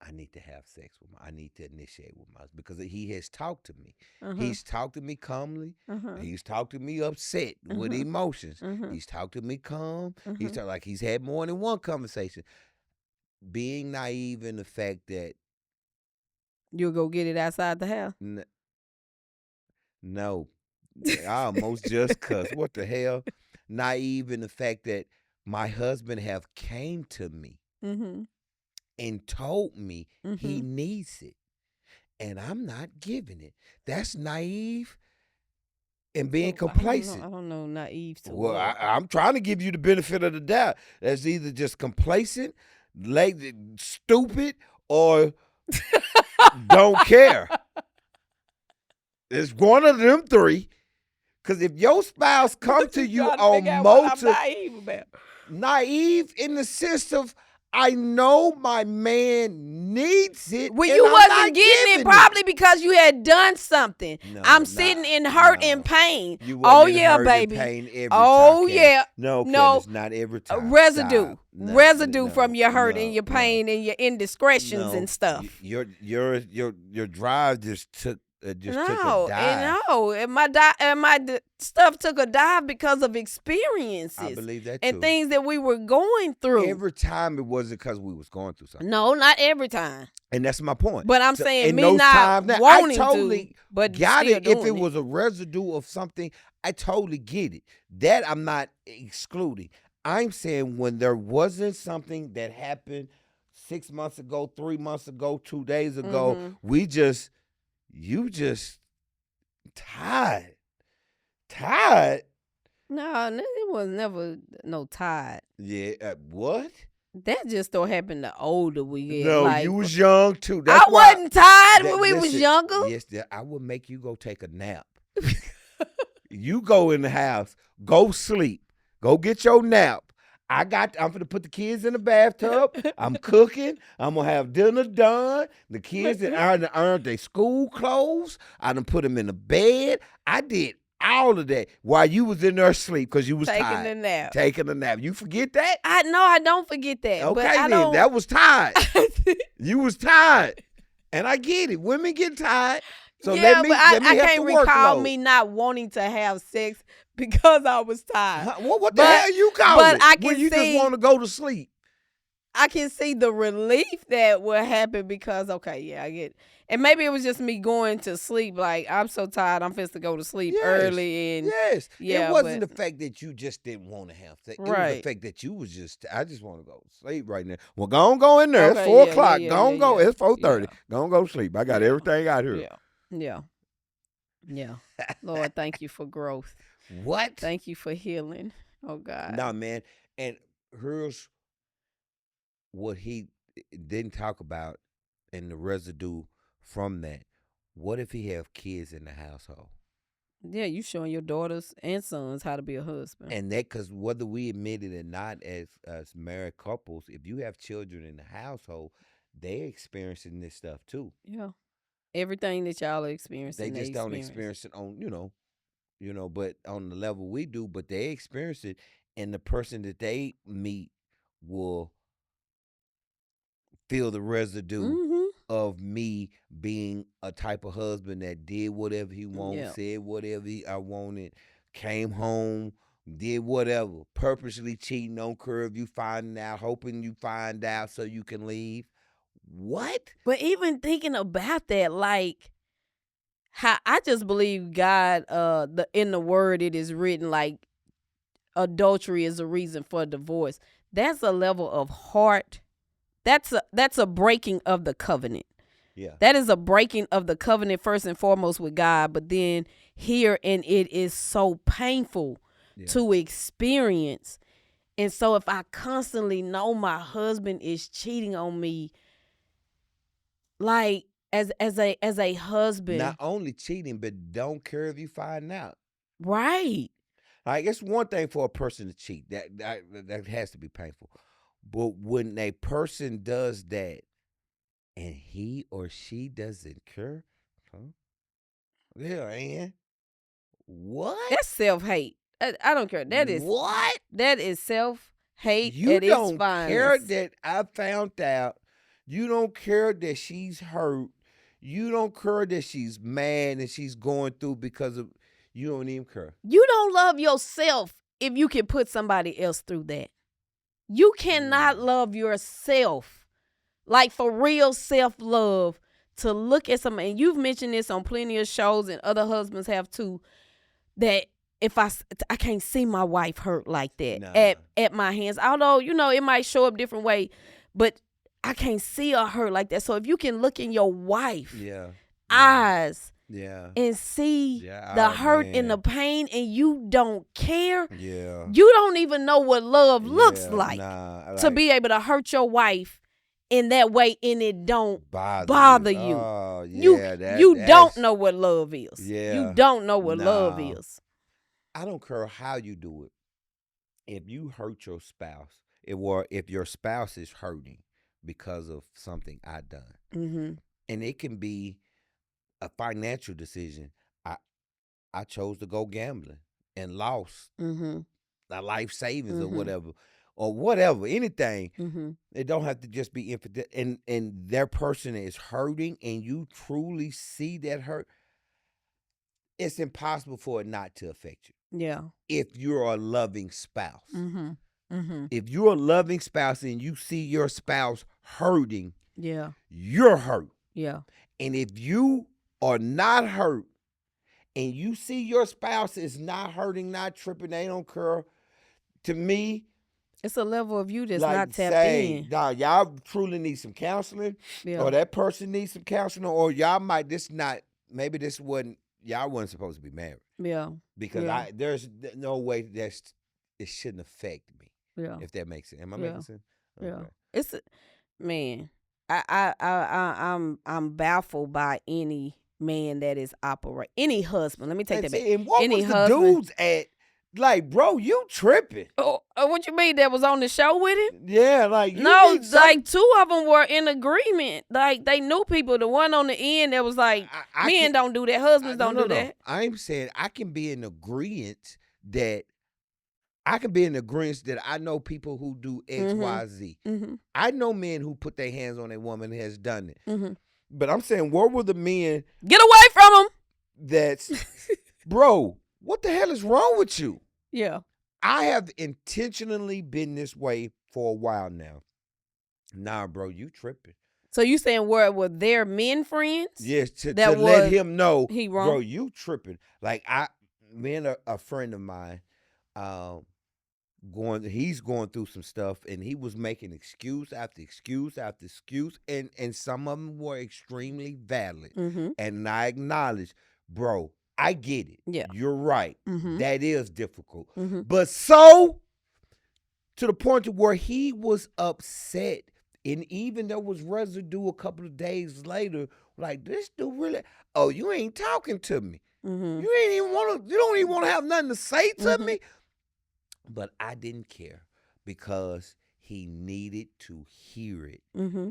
I need to have sex with him. I need to initiate with my husband, because he has talked to me. Uh-huh. He's talked to me calmly. Uh-huh. He's talked to me upset with Uh-huh. emotions. Uh-huh. He's talked to me calm. Uh-huh. He's talked, like, he's had more than one conversation. Being naive in the fact that You'll go get it outside the house? No. I almost just cussed. What the hell? Naive in the fact that my husband have came to me Mm-hmm. and told me he Mm-hmm. needs it, and I'm not giving it. That's naive and being complacent. I don't know naive to Well, what. I'm trying to give you the benefit of the doubt. That's either just complacent, lazy, stupid, or don't care. It's one of them three. Because if your spouse come to you on multiple, naive in the sense of, I know my man needs it. Well, and you I'm wasn't not getting giving it probably because you had done something. No, I'm sitting in hurt no. and pain. You Oh wasn't in yeah, hurt and baby. pain every Oh time, yeah. No, No. Candace, not every time. Residue. Stop. No, Residue no, from your hurt no, and your no. pain and your indiscretions No, and stuff. Your drive just took a dive. No, and my stuff took a dive because of experiences. I believe that too. And things that we were going through. Every time it wasn't because we was going through something. No, not every time. And that's my point. But I'm So, saying in me those not times now, wanting I totally to, but got still it. If doing it was a residue of something, I totally get it. That I'm not excluding. I'm saying when there wasn't something that happened 6 months ago, 3 months ago, 2 days ago, Mhm. you just tired. Tired? No, it was never no tired. Yeah. What? That just don't happen the older we get. No, like, you was young too. That's I wasn't tired when we was listen, younger. Yes, I would make you go take a nap. You go in the house, go sleep, go get your nap. I'm gonna put the kids in the bathtub. I'm cooking. I'm gonna have dinner done. The kids that earned their school clothes. I done put them in the bed. I did all of that while you was in there asleep because you was Taking tired. a nap. Taking a nap. You forget that? I don't forget that. Okay, but I then don't. that was tired. You was tired, and I get it. Women get tired. So yeah, let me I have can't the recall workload. me not wanting to have sex because I was tired. What the hell you call but it? I can when you see, just want to go to sleep. I can see the relief that will happen because, okay, yeah, I get it. And maybe it was just me going to sleep. Like, I'm so tired, I'm supposed to go to sleep early. And It wasn't the fact that you just didn't want to have sex. It was the fact that you was just, I just want to go to sleep right now. Well, go in there. It's 4 o'clock. Go. It's 4:30. Go to sleep. I got everything out here. Yeah. Lord, thank you for growth. What? Thank you for healing. Oh, God. Nah, man. And here's what he didn't talk about and the residue from that. What if he have kids in the household? Yeah, you showing your daughters and sons how to be a husband. And that, because whether we admit it or not, as married couples, if you have children in the household, they're experiencing this stuff too. Yeah. Everything that y'all are experiencing, they just don't experience it on, but on the level we do, but they experience it, and the person that they meet will feel the residue of me being a type of husband that did whatever he wanted, said whatever I wanted, came home, did whatever, purposely cheating on curve, you finding out, hoping you find out so you can leave. What? But even thinking about that, like, how I just believe God, in the word it is written, like, adultery is a reason for divorce. That's a level of heart. That's a breaking of the covenant. Yeah. That is a breaking of the covenant first and foremost with God, but then here, and it is so painful to experience. And so if I constantly know my husband is cheating on me, like, as a husband, not only cheating, but don't care if you find out. Right. Like, it's one thing for a person to cheat. That has to be painful. But when a person does that and he or she doesn't care, yeah, and what? That's self-hate. I don't care. That is what? That is self-hate. You don't care that I found out. You don't care that she's hurt. You don't care that she's mad and she's going through because of, you don't even care. You don't love yourself if you can put somebody else through that. You cannot love yourself. Like, for real self-love, to look at somebody, and you've mentioned this on plenty of shows, and other husbands have too, that if I can't see my wife hurt like that at my hands. Although, it might show up different way, but I can't see her hurt like that. So if you can look in your wife eyes and see the hurt and the pain, and you don't care, you don't even know what love looks like to be able to hurt your wife in that way, and it don't bother you. Oh, you don't know what love is. Yeah. You don't know what love is. I don't care how you do it. If you hurt your spouse, if your spouse is hurting because of something I done, and it can be a financial decision. I chose to go gambling and lost a life savings or whatever, anything. It don't have to just be infinite. And their person is hurting, and you truly see that hurt. It's impossible for it not to affect you. Yeah. If you're a loving spouse. If you're a loving spouse and you see your spouse hurting, you're hurt. Yeah. And if you are not hurt and you see your spouse is not hurting, not tripping, they don't care, to me, it's a level of you that's like, not tapped in. Nah, y'all truly need some counseling, or that person needs some counseling, or y'all might, maybe this wasn't, y'all wasn't supposed to be married. Yeah. Because there's no way it shouldn't affect me. Yeah. If that makes sense. Am I making sense? Okay. Yeah. It's man. I'm baffled by any man that is any husband. Let me take that back. And what any was the husband, dudes at Like, bro, you tripping. Oh, what you mean? That was on the show with him? Yeah, like you No, need some, like 2 of them were in agreement. Like they knew people. The one on the end that was like, I men can't- don't do that, husbands no, don't no, do no. that. I'm saying I can be in agreement that I know people who do X, Y, Z. Mm-hmm. I know men who put their hands on a woman and has done it. Mm-hmm. But I'm saying, where were the men Get away from them. that's, bro, what the hell is wrong with you? Yeah. I have intentionally been this way for a while now. Nah, bro, you tripping. So you saying were their men friends? Yes, to That let was- him know, he wrong? bro, you tripping. Like me and a friend of mine, he's going through some stuff, and he was making excuse after excuse after excuse, and some of them were extremely valid. Mm-hmm. And I acknowledge, bro, I get it. Yeah. You're right. Mm-hmm. That is difficult. Mm-hmm. But so to the point to where he was upset, and even there was residue a couple of days later, like, this dude really, oh, you ain't talking to me. Mm-hmm. You don't even want to have nothing to say to Mhm. me. But I didn't care because he needed to hear it. Mm-hmm.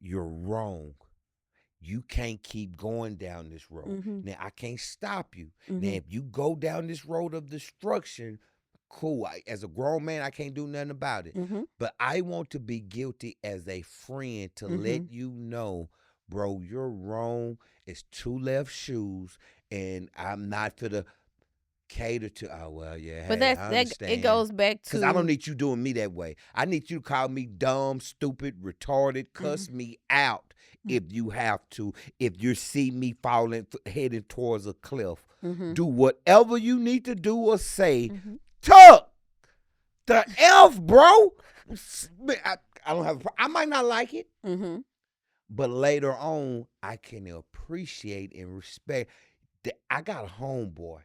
You're wrong. You can't keep going down this road. Mhm. Now, I can't stop you. Mhm. Now, if you go down this road of destruction, cool. As a grown man, I can't do nothing about it. Mm-hmm. But I want to be guilty as a friend to let you know, bro, you're wrong. It's 2 left shoes, and I'm not for the cater to, oh, well, yeah, But hey, I that understand. it goes back to Because I don't need you doing me that way. I need you to call me dumb, stupid, retarded, cuss me out if you have to. If you see me heading towards a cliff, do whatever you need to do or say. Tuck the F, bro. I don't have. I might not like it, Mm-hmm. but later on, I can appreciate and respect that I got a homeboy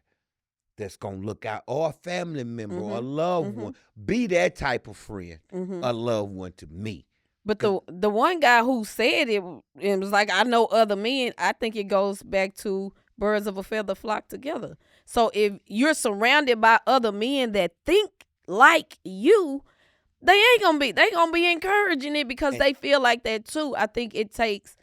that's gonna look out, or a family member, or a loved one. Be that type of friend, a loved one to me. But the one guy who said it was like, I know other men. I think it goes back to birds of a feather flock together. So if you're surrounded by other men that think like you, they gonna be encouraging it because they feel like that too. I think it takes.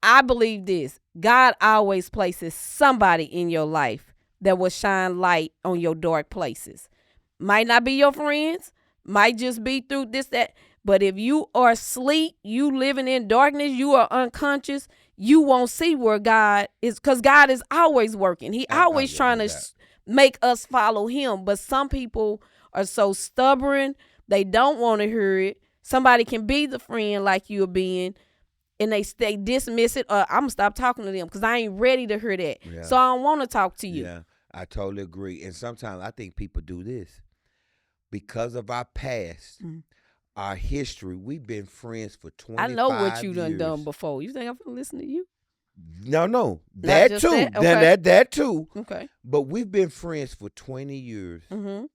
I believe this. God always places somebody in your life that will shine light on your dark places. Might not be your friends, might just be through this, that. But if you are asleep, you living in darkness, you are unconscious, you won't see where God is, because God is always working. He always trying to make us follow him. But some people are so stubborn, they don't want to hear it. Somebody can be the friend like you're being, and they dismiss it, or I'm going to stop talking to them because I ain't ready to hear that. Yeah. So I don't want to talk to you. Yeah, I totally agree. And sometimes I think people do this. Because of our past, our history, we've been friends for 25 I know what you years. done before. You think I'm going to listen to you? No. That just too. that? Okay. That too. Okay. But we've been friends for 20 years. Mm-hmm.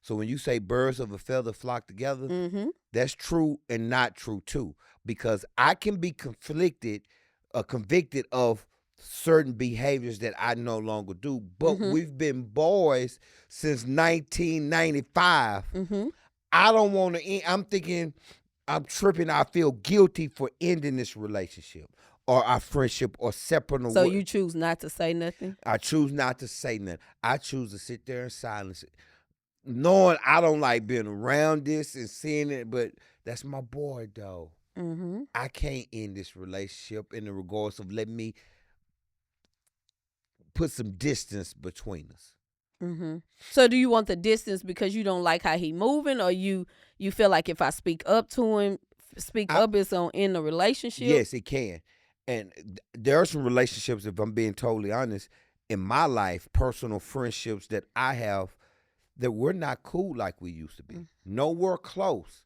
So when you say birds of a feather flock together, that's true and not true too. Because I can be convicted of certain behaviors that I no longer do. But we've been boys since 1995. I don't want to end. I'm thinking I'm tripping. I feel guilty for ending this relationship or our friendship or separating. So you choose not to say nothing? I choose not to say nothing. I choose to sit there in silence, knowing I don't like being around this and seeing it, but that's my boy, though. I can't end this relationship in the regards of letting me put some distance between us. So do you want the distance because you don't like how he moving, or you feel like if I speak up to him, it's gonna end the relationship? Yes, it can. And there are some relationships, if I'm being totally honest, in my life, personal friendships that I have, that we're not cool like we used to be. Nowhere close.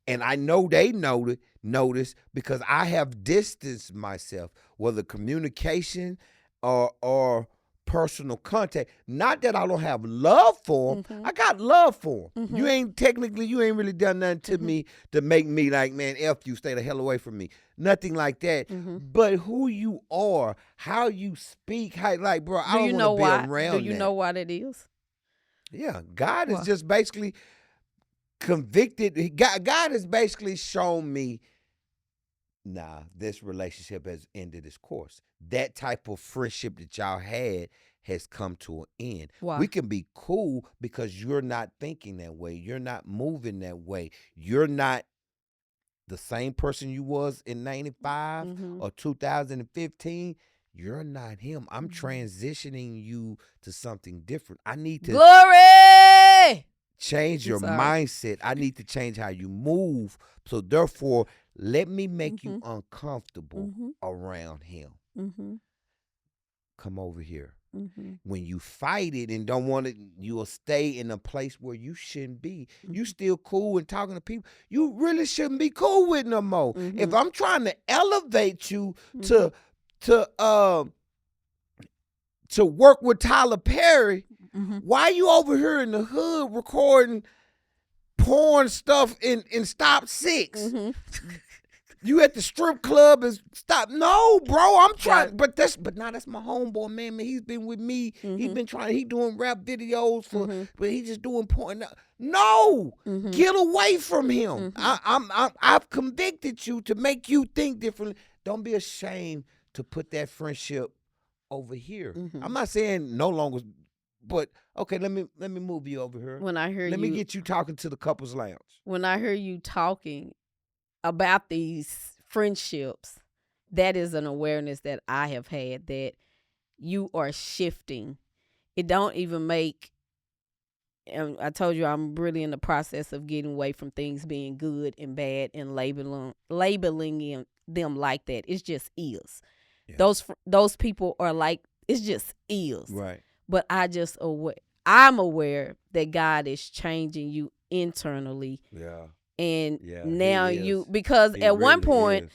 And I know they notice because I have distanced myself, whether communication or personal contact. Not that I don't have love for them. I got love for them. You ain't really done nothing to me to make me like, man, F you, stay the hell away from me. Nothing like that. But who you are, how you speak, bro, I don't want to be around that. Do you know why that is? Yeah, God is Well, just basically convicted. God has basically shown me, nah, this relationship has ended its course. That type of friendship that y'all had has come to an end. We why? can be cool because you're not thinking that way. You're not moving that way. You're not the same person you was in 95 Mm-hmm. or 2015. You're not him. I'm Mm-hmm. transitioning you to something different. I need to Glory. change I'm your sorry. mindset. I need to change how you move. So therefore, let me make you Mm-hmm. uncomfortable Mm-hmm. around him. Mm-hmm. Come over here. Mm-hmm. When you fight it and don't want it, you'll stay in a place where you shouldn't be. You Mm-hmm. still cool and talking to people you really shouldn't be cool with no more. Mm-hmm. If I'm trying to elevate you Mm-hmm. to to work with Tyler Perry, Mm-hmm. why you over here in the hood recording porn stuff in Stop Six? Mm-hmm. You at the strip club and stop. No, bro, I'm Got trying. But now that's my homeboy, man. He's been with me. He mm-hmm. been trying. He doing rap videos for, Mm-hmm. but he just doing porn. No, Mm-hmm. get away from him. Mm-hmm. I've convicted you to make you think differently. Don't be ashamed to put that friendship over here. Mm-hmm. I'm not saying no longer, but okay. Let me move you over here. When I hear Let me you, get you talking to the couples lounge. when I hear you talking about these friendships, that is an awareness that I have had that you are shifting. It don't even make. And I told you I'm really in the process of getting away from things being good and bad and labeling them like that. It's just is. Yeah. Those people are like it's just is. Right. But I'm aware that God is changing you internally. Yeah. And Yeah, now he you is. because He at one really point is.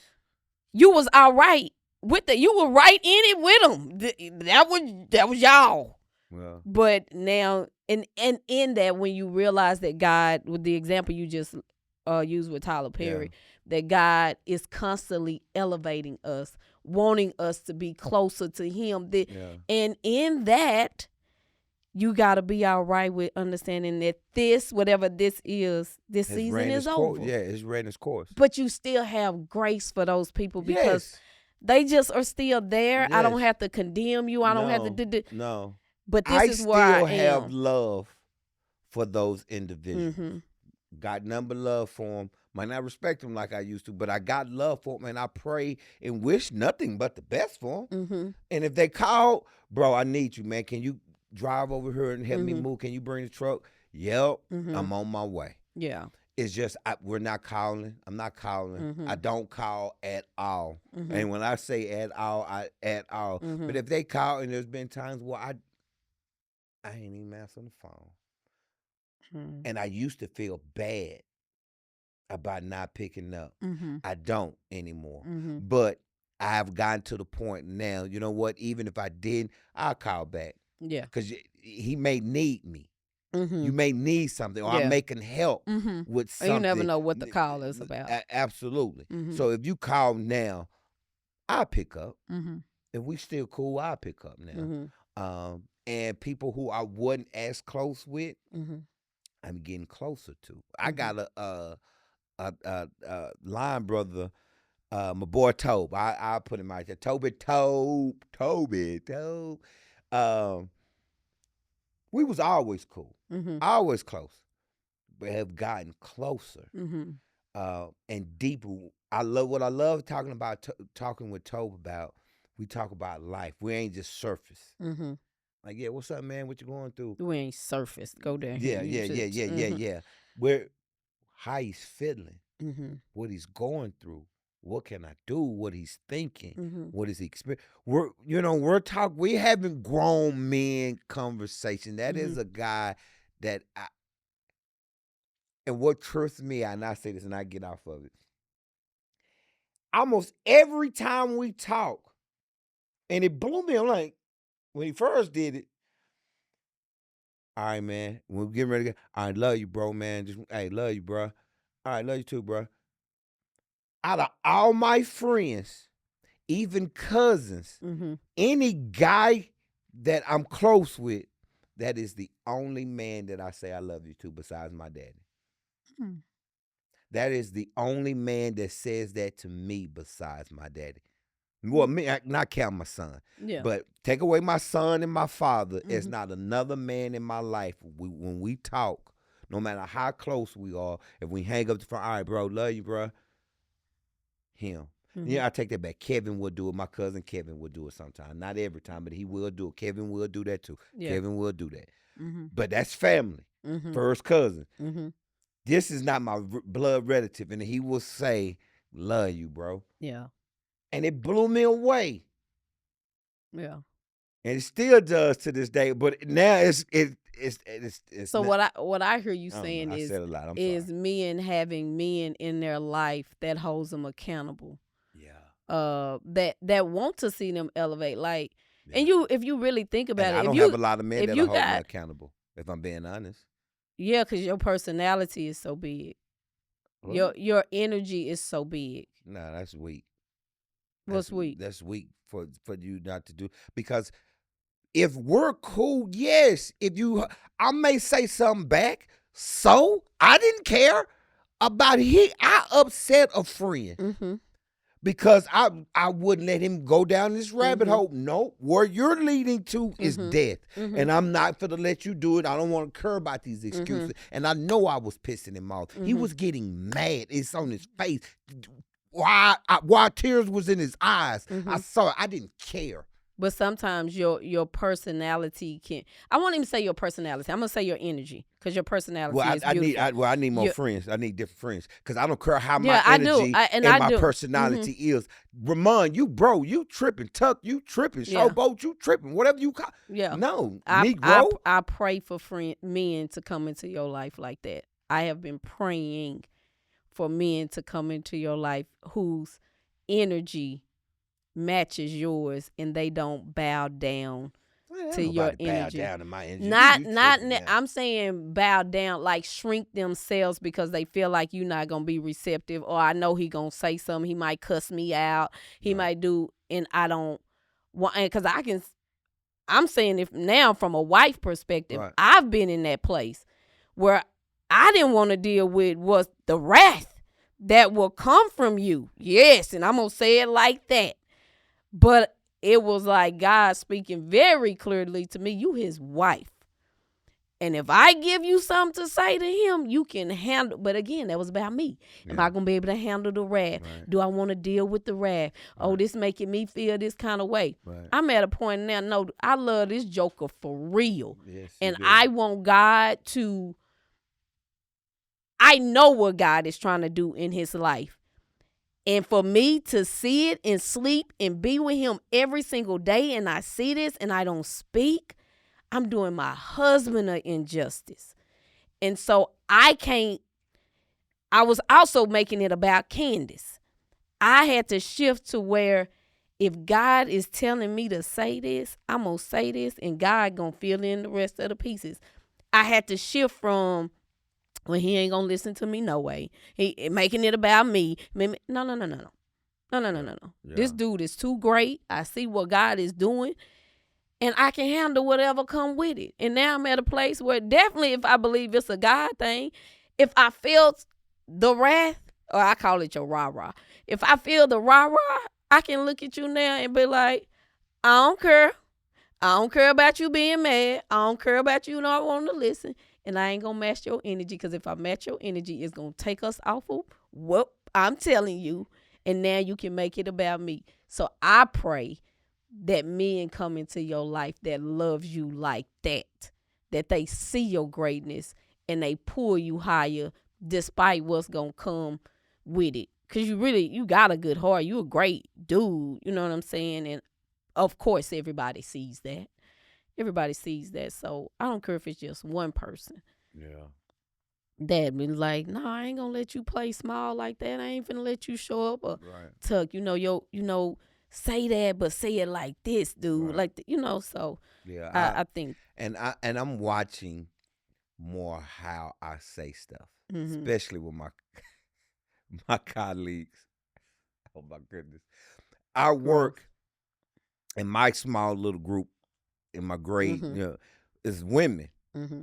you was all right with you were right in it with them. That was y'all. Well, But now and in that when you realize that God, with the example you just used with Tyler Perry, that God is constantly elevating us, wanting us to be closer to him. And in that you got to be all right with understanding that whatever this is, this his season ran is his over. course. Yeah, it's ran its course. But you still have grace for those people because Yes. they just are still there. I don't Yes. have to condemn you. I don't have to do. No. But this I is where I still have am. love for those individuals. Mm-hmm. Got number love for them. Might not respect them like I used to, but I got love for them, and I pray and wish nothing but the best for them. Mm-hmm. And if they call, bro, I need you, man. Can you drive over here and help me Mm-hmm. move? Can you bring the truck? Yep, Mm-hmm. I'm on my way. Yeah. It's just we're not calling. I'm not calling. Mm-hmm. I don't call at all. Mm-hmm. And when I say at all, I at all. Mm-hmm. But if they call, and there's been times where I ain't even answering the phone, Mm-hmm. and I used to feel bad about not picking up. Mm-hmm. I don't anymore. Mm-hmm. But I've gotten to the point now. You know what? Even if I didn't, I'll call back Yeah. because he may need me. Mm-hmm. You may need something, or I'm making help Mm-hmm. with And something. you never know what the call is about. Absolutely. Mm-hmm. So if you call now, I'll pick up. Mm-hmm. If we still cool, I'll pick up now. Mm-hmm. And people who I wasn't as close with, Mm-hmm. I'm getting closer to. I got a line brother, my boy Tobe. I put him out there. Toby. We was always cool, Mm-hmm. always close, but have gotten closer Mm-hmm. and deeper. I love talking about talking with Tobe about. We talk about life. We ain't just surface. Mm-hmm. Like, yeah, what's up, man? What you going through? We ain't surfaced. Go down Yeah, here. yeah. Where how he's feeling, Mm-hmm. what he's going through, what can I do, what he's thinking, Mm-hmm. what is he experiencing. We're having grown men conversation. That is a guy that and what trusts me, and I say this and I get off of it. Almost every time we talk, and it blew me. I'm like, when he first did it, all right, man. We're getting ready to go. I love you, bro, man. Hey, love you, bro. All right, love you too, bro. Out of all my friends, even cousins, Mm-hmm. any guy that I'm close with, That is the only man that I say I love you to besides my daddy. Hmm. That is the only man that says that to me besides my daddy. Well, Mm. me, not count my son, Yeah. but take away my son and my father. It's Hmm. not another man in my life. When we talk, no matter how close we are, if we hang up the phone, all right, bro, love you, bro. Him. Hmm. Yeah, I take that back. Kevin will do it. My cousin Kevin will do it sometime. Not every time, but he will do it. Kevin will do that too. Yeah. Kevin will do that. Hmm. But that's family. Hmm. First cousin. Hmm. This is not my blood relative. And he will say, love you, bro. Yeah. And it blew me away. Yeah. And it still does to this day. But now it's So not, what I hear you I don't know. saying I said a lot. I'm is sorry. men having men in their life that holds them accountable. Yeah. That want to see them elevate. Like, Yeah. and if you really think And about I it, don't have a lot of men if that'll you hold me got accountable, if I'm being honest. yeah, because your personality is so big. What? Your energy is so big. Nah, that's weak. What's weak? That's weak for you not to do, because if we're cool, yes. If you, I may say something back. So I didn't care about I upset a friend Mm-hmm. because I wouldn't let him go down this rabbit Mm-hmm. hole. No, where you're leading to is Mm-hmm. death, Mm-hmm. and I'm not gonna let you do it. I don't want to care about these excuses, and I know I was pissing him off. He was getting mad. It's on his face. Why tears was in his eyes. I saw it. I didn't care. But sometimes your personality can. I won't even say your personality. I'm gonna say your energy, because your personality is beautiful. I need more friends. I need different friends, because I don't care how my Yeah, I do. energy and I my do. personality is. Ramon, you tripping. Tuck, you tripping. Yeah. Showboat, you tripping. Whatever you call. Yeah. No, I Negro. I pray for men to come into your life like that. I have been praying for men to come into your life whose energy matches yours and they don't bow down to your energy. Bow down to my energy. I'm saying bow down, like shrink themselves because they feel like you're not gonna be receptive, or I know he gonna say something, he might cuss me out, he might do, and I don't want, because I'm saying, if now from a wife perspective, Right. I've been in that place where I didn't want to deal with was the wrath that will come from you. Yes, and I'm gonna say it like that. But it was like God speaking very clearly to me, you his wife. And if I give you something to say to him, you can handle. But again, that was about me. Am I going to be able to handle the wrath? Right. Do I want to deal with the wrath? Right. Oh, this making me feel this kind of way. Right. I'm at a point now, no, I love this joker for real. Yes, and I want God to, I know what God is trying to do in his life. And for me to see it and sleep and be with him every single day, and I see this and I don't speak, I'm doing my husband an injustice. And so I was also making it about Candace. I had to shift to where if God is telling me to say this, I'm going to say this, and God going to fill in the rest of the pieces. I had to shift from, well, he ain't going to listen to me no way. He making it about me. No. Yeah. This dude is too great. I see what God is doing, and I can handle whatever come with it. And now I'm at a place where definitely, if I believe it's a God thing, if I felt the wrath, or I call it your rah-rah. If I feel the rah-rah, I can look at you now and be like, I don't care. I don't care about you being mad. I don't care about you not wanting to listen. And I ain't going to match your energy, because if I match your energy, it's going to take us off of what I'm telling you. And now you can make it about me. So I pray that men come into your life that loves you like that they see your greatness and they pull you higher despite what's going to come with it. Because you got a good heart. You a great dude. You know what I'm saying? And of course, everybody sees that. Everybody sees that. So I don't care if it's just one person. Yeah. That be like, no, I ain't gonna let you play small like that. I ain't finna let you show up or Tuck, say that, but say it like this, dude. Right. Like, so yeah, I think. And I'm watching more how I say stuff, especially with my colleagues. Oh my goodness. I work in my small little group in my grade. is women. Mm-hmm.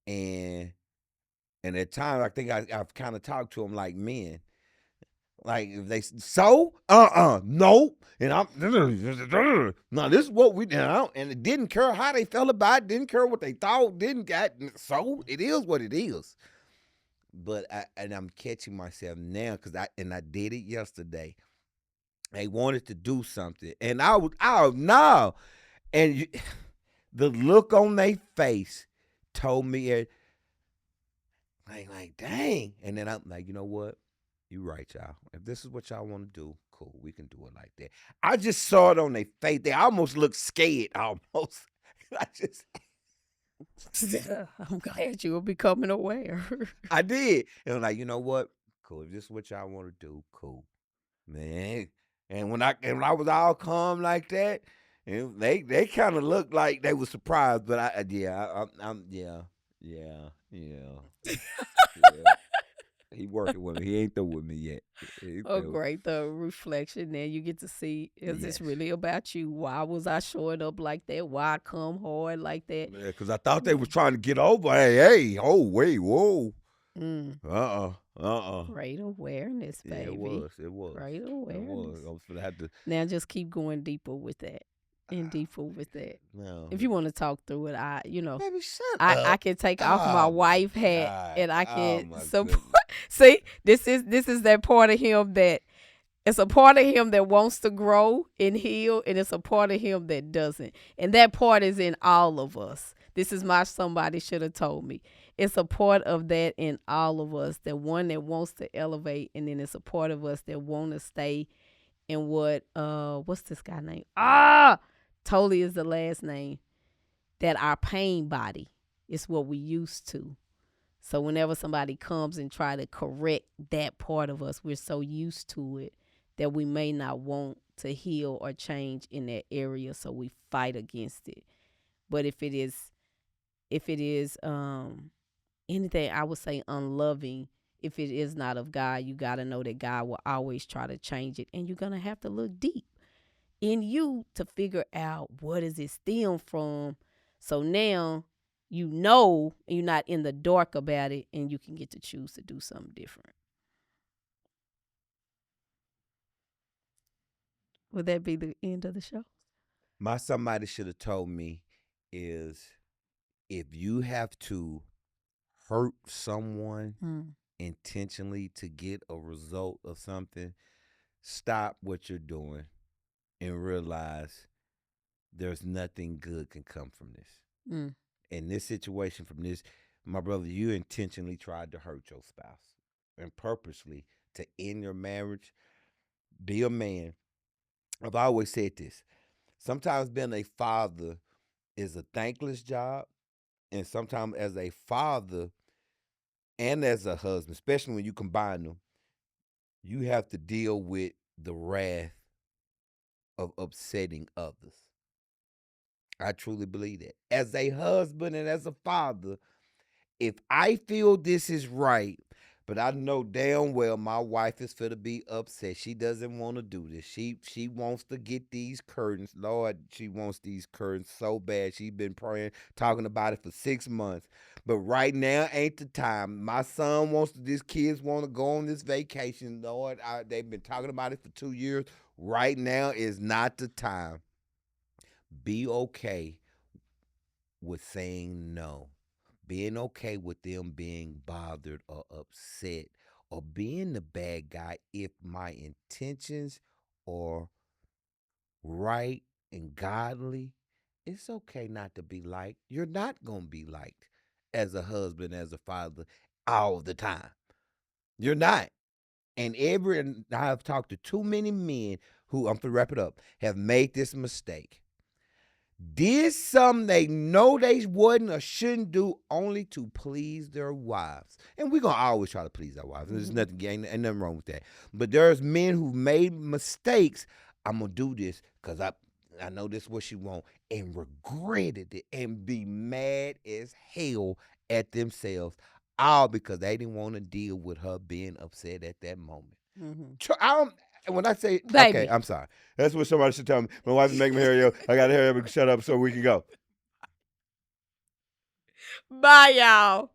And at times I think I've kind of talked to them like men. Like if they no, and I'm no. This is what we and it didn't care how they felt about it, didn't care what they thought, didn't got so it is what it is. But I'm catching myself now because I did it yesterday. They wanted to do something, and I was no, and the look on their face told me like dang, and then I'm like, you know what? You right, y'all. If this is what y'all want to do, cool. We can do it like that. I just saw it on their face. They almost looked scared. Almost. I just. I'm glad you are becoming aware. I did, and I'm like, you know what? Cool. If this is what y'all want to do, cool, man. And when I was all calm like that, and they kind of looked like they were surprised, but I'm yeah. He working with me. He ain't through with me yet. Oh, great. The reflection there you get to see, is this Yes. really about you? Why was I showing up like that? Why I come hard like that? Yeah, because I thought they was trying to get over. Hey, oh, wait, whoa. Mm. Great awareness, Yeah, baby. it was. Great It awareness. was. I was gonna have to. Now just keep going deeper with that. And deeper with that. No. If you want to talk through it, Baby, shut I up. can take off my Oh, wife my hat God. and I Oh, can my support. goodness. See, this is that part of him that it's a part of him that wants to grow and heal, and it's a part of him that doesn't. And that part is in all of us. This is my somebody should have told me. It's a part of that in all of us. The one that wants to elevate, and then it's a part of us that want to stay in what's this guy name? Totally is the last name. That our pain body is what we used to. So whenever somebody comes and try to correct that part of us, we're so used to it that we may not want to heal or change in that area, so we fight against it. But if it is anything, I would say unloving, if it is not of God, you got to know that God will always try to change it, and you're going to have to look deep in you to figure out what does it stem from. So now you know you're not in the dark about it, and you can get to choose to do something different. Would that be the end of the show? My somebody should have told me is if you have to hurt someone intentionally to get a result of something, stop what you're doing and realize there's nothing good can come from this. In this situation, from this, my brother, you intentionally tried to hurt your spouse and purposely to end your marriage. Be a man. I've always said this. Sometimes being a father is a thankless job, and sometimes as a father and as a husband, especially when you combine them, you have to deal with the wrath of upsetting others. I truly believe that. As a husband and as a father, if I feel this is right, but I know damn well my wife is for to be upset. She doesn't want to do this. She wants to get these curtains. Lord, she wants these curtains so bad. She's been praying, talking about it for 6 months. But right now ain't the time. My son wants to, these kids want to go on this vacation. Lord, they've been talking about it for 2 years. Right now is not the time. Be okay with saying no, being okay with them being bothered or upset or being the bad guy if my intentions are right and godly. It's okay not to be liked. You're not going to be liked as a husband, as a father, all the time. You're not. And I've talked to too many men who, I'm going to wrap it up, have made this mistake. Did something they know they wouldn't or shouldn't do only to please their wives. And we're going to always try to please our wives. There's ain't nothing wrong with that. But there's men who made mistakes. I'm going to do this because I know this is what she want, and regretted it and be mad as hell at themselves, all because they didn't want to deal with her being upset at that moment. When I say, Baby. okay, I'm sorry. That's what somebody should tell me. My wife is making me hurry up. I got to hurry up and shut up so we can go. Bye, y'all.